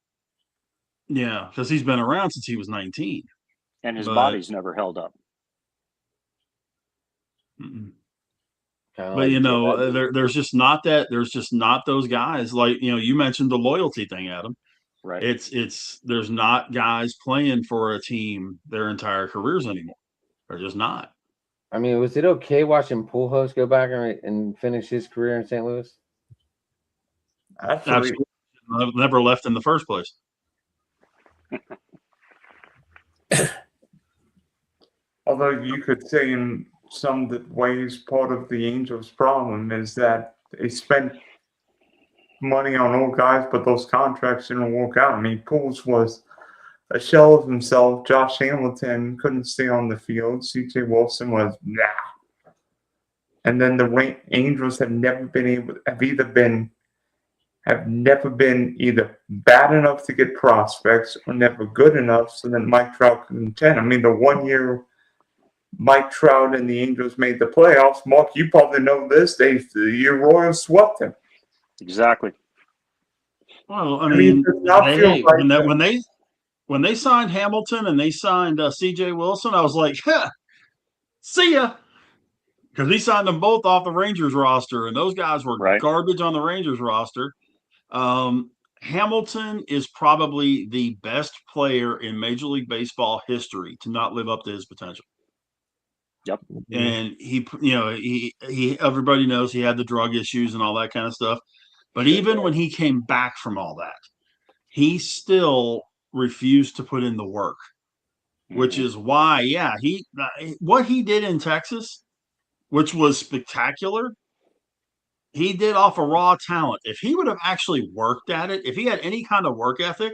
Yeah, because he's been around since he was 19. and his But- body's never held up. Mm-mm. Kinda But like you know, Jed. there's just not that. There's just not those guys. Like, you know, you mentioned the loyalty thing, Adam. Right. It's there's not guys playing for a team their entire careers anymore. They're just not. I mean, was it okay watching Pujols go back and finish his career in St. Louis? Actually, Absolutely, never left in the first place. although you could say in some ways part of the Angels' problem is that they spent money on old guys, but those contracts didn't work out. I mean, Pujols was a shell of himself. Josh Hamilton couldn't stay on the field. C.J. Wilson was nah. And then the Angels have never been either bad enough to get prospects or never good enough so that Mike Trout could contend. I mean, the 1 year Mike Trout and the Angels made the playoffs, Mark, you probably know this, the Royals swept him. Exactly. Well, I mean, mean, it does not feel hey, like when they signed Hamilton and they signed C.J. Wilson, I was like, see ya. Because he signed them both off the Rangers roster, and those guys were Right. garbage on the Rangers roster. Hamilton is probably the best player in Major League Baseball history to not live up to his potential. Yep. And he everybody knows he had the drug issues and all that kind of stuff. But even when he came back from all that, he still refused to put in the work, which is why, what he did in Texas, which was spectacular, he did off of raw talent. If he would have actually worked at it, if he had any kind of work ethic,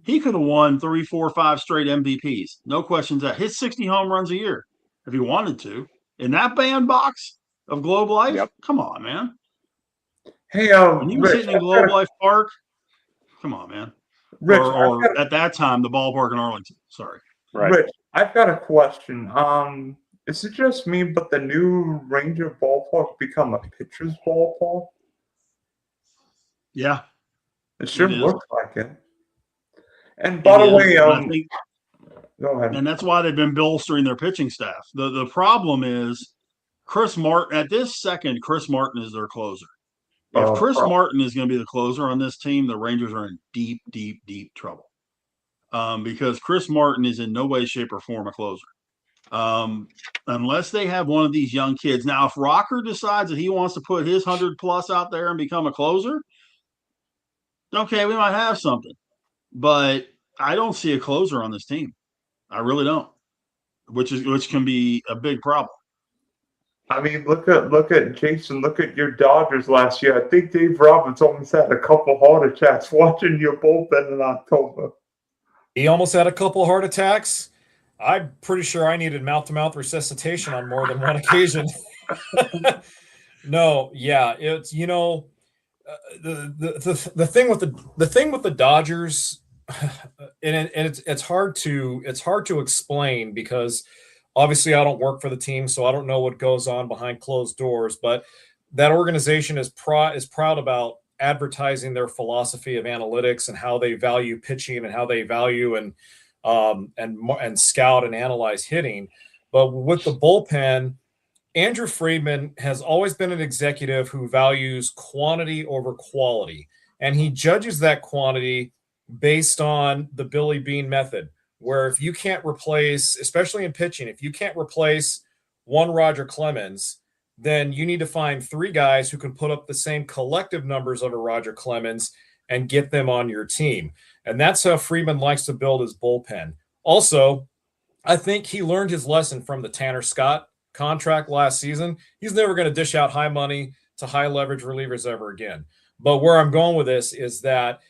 he could have won 3, 4, 5 straight MVPs. No questions asked. Hit 60 home runs a year if he wanted to. In that bandbox of Globe Life, Yep. Come on, man. Hey, When he was Rich, hitting in Globe Life Park, come on, man. Rich, Or at that time, the ballpark in Arlington. Sorry. Right. Rich, I've got a question. Is it just me, but the new Ranger ballpark become a pitcher's ballpark? Yeah. It sure It is. looks like it. And by the way, I think, go ahead. and that's why they've been bolstering their pitching staff. The problem is Chris Martin. At this second, Chris Martin is their closer. If Chris Martin is going to be the closer on this team, the Rangers are in deep, deep, deep trouble. Because Chris Martin is in no way, shape, or form a closer. Unless they have one of these young kids. Now, if Rocker decides that he wants to put his 100+ out there and become a closer, okay, we might have something. But I don't see a closer on this team. I really don't. Which can be a big problem. I mean, look at Jason. Look at your Dodgers last year. I think Dave Roberts almost had a couple heart attacks watching your bullpen in October. He almost had a couple heart attacks. I'm pretty sure I needed mouth-to-mouth resuscitation on more than one occasion. No, yeah, it's the thing with the Dodgers, and it's hard to explain because obviously I don't work for the team, so I don't know what goes on behind closed doors. But that organization is proud about advertising their philosophy of analytics and how they value pitching and how they value and scout and analyze hitting. But with the bullpen, Andrew Friedman has always been an executive who values quantity over quality, and he judges that quantity based on the Billy Beane method, where if you can't replace, especially in pitching, if you can't replace one Roger Clemens, then you need to find 3 guys who can put up the same collective numbers of a Roger Clemens, and get them on your team. And that's how Friedman likes to build his bullpen. Also, I think he learned his lesson from the Tanner Scott contract last season. He's never going to dish out high money to high leverage relievers ever again. But where I'm going with this is that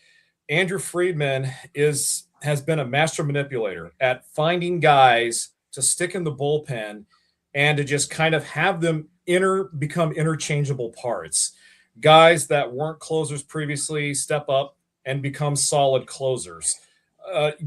Andrew Friedman has been a master manipulator at finding guys to stick in the bullpen and to just kind of have them become interchangeable parts. Guys that weren't closers previously step up and become solid closers.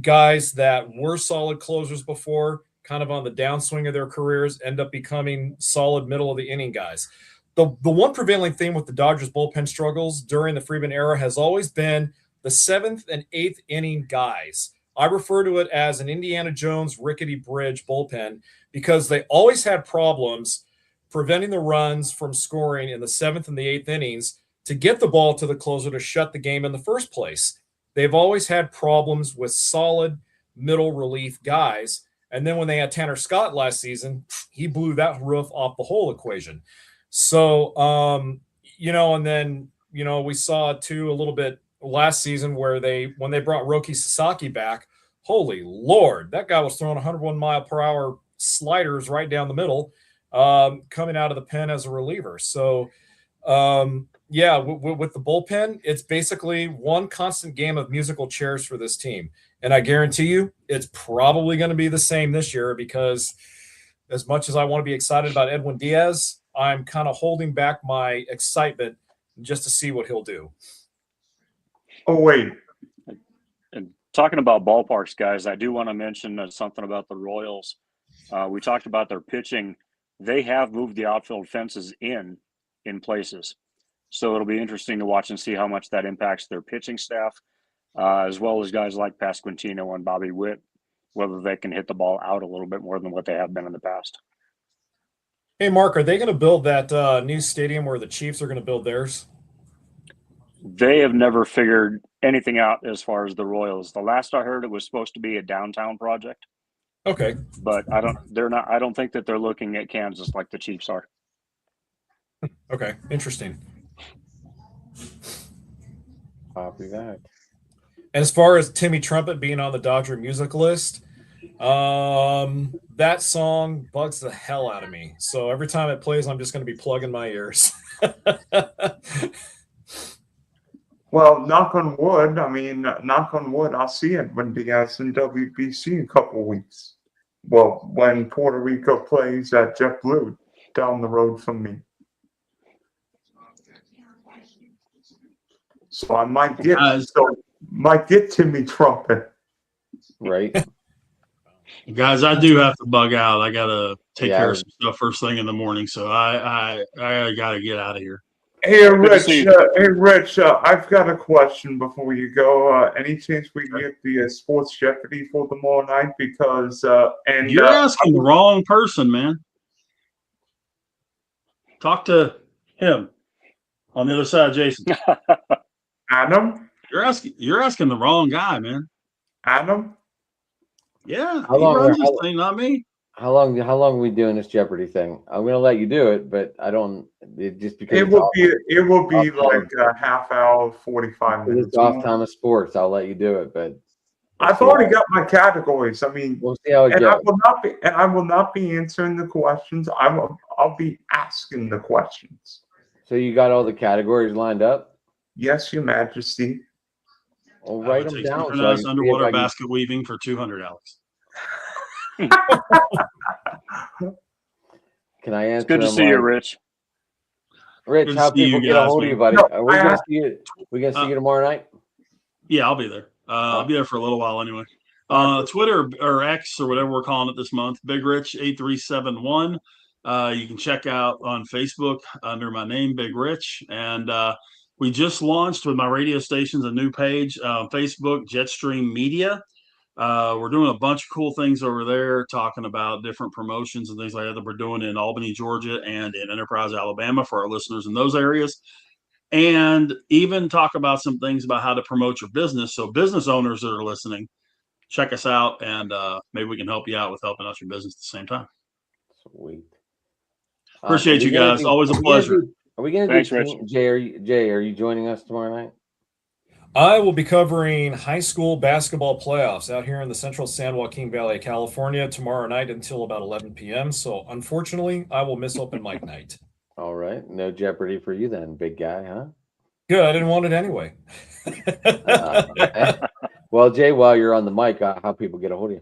Guys that were solid closers before, kind of on the downswing of their careers, end up becoming solid middle of the inning guys. The one prevailing theme with the Dodgers bullpen struggles during the Friedman era has always been the 7th and 8th inning guys. I refer to it as an Indiana Jones rickety bridge bullpen because they always had problems preventing the runs from scoring in the 7th and the 8th innings to get the ball to the closer to shut the game in the first place. They've always had problems with solid middle relief guys. And then when they had Tanner Scott last season, he blew that roof off the whole equation. So, and then, we saw too a little bit last season where when they brought Roki Sasaki back, holy Lord, that guy was throwing 101 mile per hour sliders right down the middle, coming out of the pen as a reliever. So, with the bullpen, it's basically one constant game of musical chairs for this team. And I guarantee you it's probably going to be the same this year because as much as I want to be excited about Edwin Diaz, I'm kind of holding back my excitement just to see what he'll do. Oh, wait. And talking about ballparks, guys, I do want to mention something about the Royals. We talked about their pitching. They have moved the outfield fences in places. So it'll be interesting to watch and see how much that impacts their pitching staff, as well as guys like Pasquantino and Bobby Witt, whether they can hit the ball out a little bit more than what they have been in the past. Hey, Mark, are they going to build that new stadium where the Chiefs are going to build theirs? They have never figured anything out as far as the Royals. The last I heard, it was supposed to be a downtown project. Okay. But I don't think that they're looking at Kansas like the Chiefs are. Okay. Interesting. Copy that. And as far as Timmy Trumpet being on the Dodger music list, that song bugs the hell out of me. So every time it plays, I'm just going to be plugging my ears. Well, knock on wood. I'll see Edwin Diaz in WBC in a couple weeks. Well, when Puerto Rico plays at JetBlue down the road from me. So I might get Timmy Trumpet. Right. Guys, I do have to bug out. I gotta take care of some stuff first thing in the morning, so I gotta get out of here. Hey, Rich. I've got a question before you go. Any chance we can get the Sports Jeopardy for tomorrow night? Because you're asking the wrong person, man. Talk to him on the other side, Jason. Adam. You're asking the wrong guy, man. Adam. Yeah, he runs this thing, not me. How long are we doing this Jeopardy thing? I'm gonna let you do it, but I don't. Just because it will be like a half hour, 45 minutes. It's off time of sports. I'll let you do it, but I've already got my categories. I mean, we'll see how it goes. I will not be answering the questions. I'll be asking the questions. So you got all the categories lined up? Yes, Your Majesty. I'll write them down. Synchronized underwater basket weaving for 200, Alex. Can I answer? It's good to see you, Rich. Rich, how people get a hold of you, buddy? Are we gonna see you? We gonna see you tomorrow night? Yeah, I'll be there. I'll be there for a little while anyway. Twitter or X or whatever we're calling it this month, Big Rich 8371. You can check out on Facebook under my name, Big Rich, and we just launched with my radio stations a new page, Facebook Jetstream Media. We're doing a bunch of cool things over there, talking about different promotions and things like that we're doing in Albany, Georgia, and in Enterprise, Alabama for our listeners in those areas. And even talk about some things about how to promote your business. So business owners that are listening, check us out, and maybe we can help you out with helping out your business at the same time. Sweet. Appreciate you guys. Always a pleasure. Are we going to do Jay, are you joining us tomorrow night? I will be covering high school basketball playoffs out here in the central San Joaquin Valley, California, tomorrow night until about 11 p.m. So, unfortunately, I will miss open mic night. All right. No Jeopardy for you then, big guy, huh? Good. I didn't want it anyway. Well, Jay, while you're on the mic, how people get a hold of you?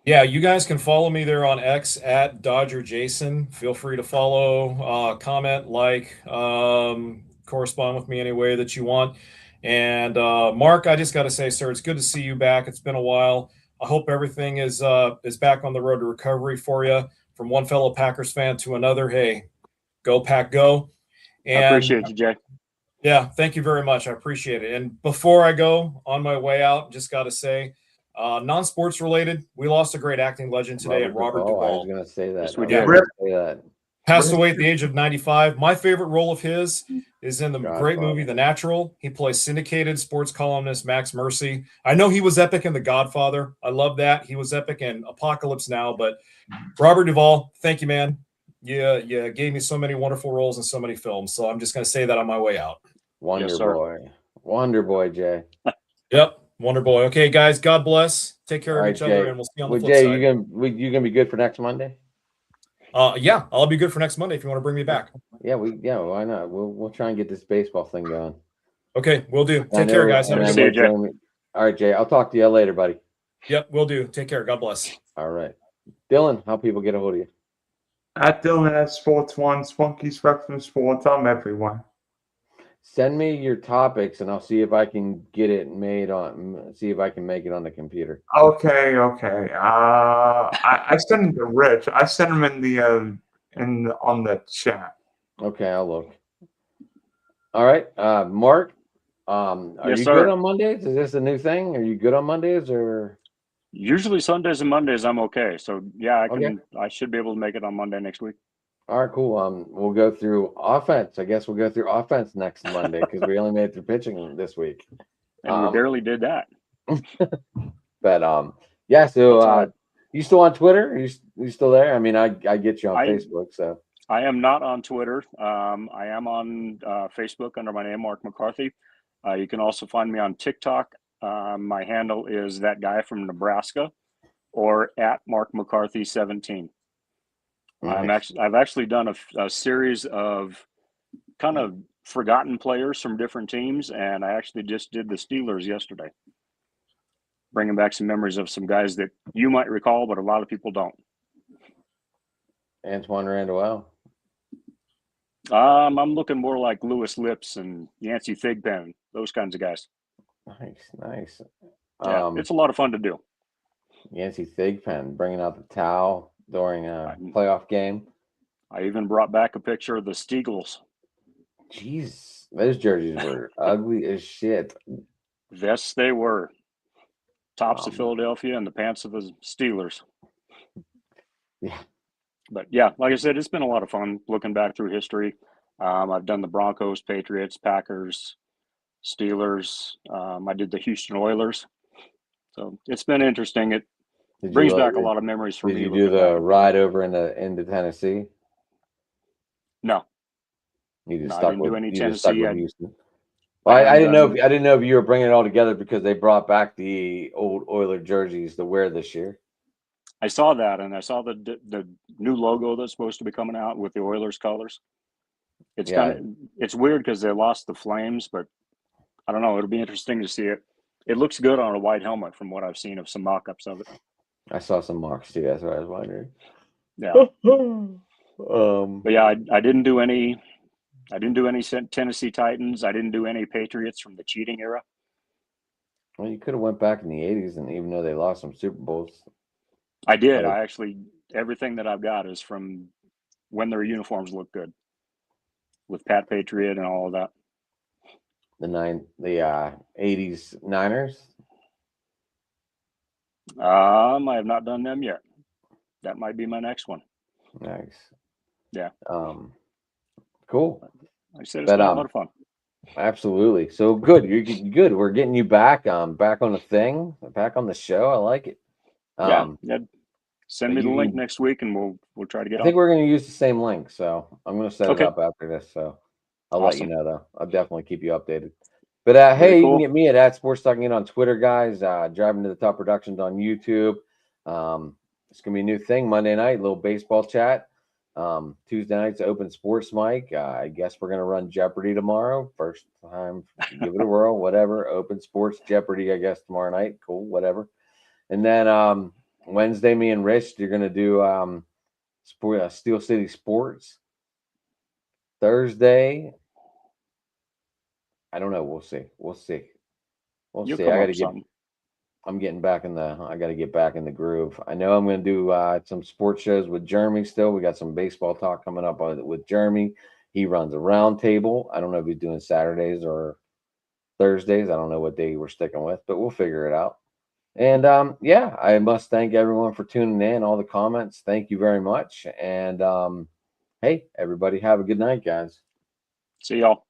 Yeah, you guys can follow me there on X at Dodger Jason. Feel free to follow, comment, like, correspond with me any way that you want. And Mark, I just got to say, sir, it's good to see you back. It's been a while. I hope everything is back on the road to recovery for you. From one fellow Packers fan to another, hey, go Pack, go! And I appreciate you, Jay. yeah, thank you very much. I appreciate it. And before I go on my way out, just got to say, non-sports related, we lost a great acting legend today, Robert Duvall. I was Duvall. going to say that. Yes, we I was did. gonna say that. Passed away at the age of 95. My favorite role of his is in the Godfather. great movie The Natural. He plays syndicated sports columnist Max Mercy. I know he was epic in The Godfather. I love that. He was epic in Apocalypse Now. But Robert Duvall, thank you, man. You gave me so many wonderful roles in so many films. So I'm just going to say that on my way out. Wonder Yes, sir. Boy. Wonder Boy, Jay. Yep, Wonder Boy. Okay, guys, God bless. Take care All of right, each other, Jay. and we'll see you on the Well, flip Jay, side. you gonna be good for next Monday? Yeah, I'll be good for next Monday if you want to bring me back. Yeah, why not? We'll try and get this baseball thing going. Okay, we'll do. I Take care, know- guys. Have a and I good See you, one. know Jay. Jeremy- All right, Jay. I'll talk to you later, buddy. Yep, we'll do. Take care. God bless. All right. Dylan, how people get a hold of you? At Dylan at Sports One, Spunky Spectrum Sports. I'm everyone. Send me your topics, and I'll see if I can get it made on. See if I can make it on the computer. Okay. I sent him to Rich. I sent him on the chat. Okay, I'll look. All right, Mark. Are Yes, you sir. good on Mondays? Is this a new thing? Are you good on Mondays or? Usually Sundays and Mondays I'm okay. So yeah, Okay. I should be able to make it on Monday next week. All right, cool. We'll go through offense. I guess we'll go through offense next Monday because we only made it through pitching this week. And we barely did that. But yeah. So That's all right. you still on Twitter? Are you still there? I mean, I get you on I- Facebook. So I am not on Twitter. I am on Facebook under my name, Mark McCarthy. You can also find me on TikTok. My handle is that guy from Nebraska, or at Mark McCarthy 17. nice. I've actually done a series of kind of forgotten players from different teams, and I actually just did the Steelers yesterday, bringing back some memories of some guys that you might recall, but a lot of people don't. Antoine Randall. I'm looking more like Lewis Lips and Yancey Thigpen, those kinds of guys. Nice. Yeah, it's a lot of fun to do. Yancey Thigpen bringing out the towel during a playoff game. I even brought back a picture of the Steagles. Jeez, those jerseys were ugly as shit. Yes, they were. Tops of Um, Philadelphia and the pants of the Steelers. Yeah. But yeah, like I said, it's been a lot of fun looking back through history. I've done the Broncos, Patriots, Packers, Steelers. I did the Houston Oilers. So it's been interesting. It Did brings you, back a lot of memories for Did me. you do looking the back. ride over into Tennessee? No, You just No, I stuck didn't with do any you just stuck Tennessee. with Houston. Well, I haven't didn't know. done- I didn't know if you were bringing it all together because they brought back the old Oiler jerseys to wear this year. I saw that, and I saw the new logo that's supposed to be coming out with the Oilers colors. It's Yeah. it's weird because they lost the flames, but I don't know. It'll be interesting to see it. It looks good on a white helmet from what I've seen of some mock-ups of it. I saw some marks too. That's what I was wondering. Yeah, But but yeah, I didn't do any. I didn't do any Tennessee Titans. I didn't do any Patriots from the cheating era. well, you could have went back in the '80s, and even though they lost some Super Bowls, I did. Right. I actually everything that I've got is from when their uniforms look good, with Pat Patriot and all of that. the '80s Niners. I have not done them yet. That might be my next one. Nice. Yeah. Cool. Like I said, it's But, been a lot of fun. Absolutely. So good. You're good. We're getting you back. Back on the thing. Back on the show. I like it. Yeah. Send me the you- link next week, and we'll try to get I think on. we're going to use the same link, so I'm going to set Okay. it up after this. So I'll let you Awesome. know, though. I'll definitely keep you updated. But Very hey, you cool. can get me at Sports Talking It on Twitter, guys. Driving to the Top Productions on YouTube. It's gonna be a new thing Monday night, little baseball chat. Tuesday night's open sports mic. I guess we're gonna run Jeopardy tomorrow. First time, give it a whirl. Whatever. Open sports Jeopardy, I guess tomorrow night. Cool. Whatever. And then Wednesday, me and Rich, you're gonna do Steel City Sports. Thursday, I don't know. We'll see. We'll see. We'll You'll see. come I up gotta with get. something. I'm getting back in the. I gotta get back in the groove. I know I'm gonna do some sports shows with Jeremy. Still, we got some baseball talk coming up with Jeremy. He runs a round table. I don't know if he's doing Saturdays or Thursdays. I don't know what day we're sticking with, but we'll figure it out. And yeah, I must thank everyone for tuning in. All the comments. Thank you very much. And hey, everybody, have a good night, guys. See y'all.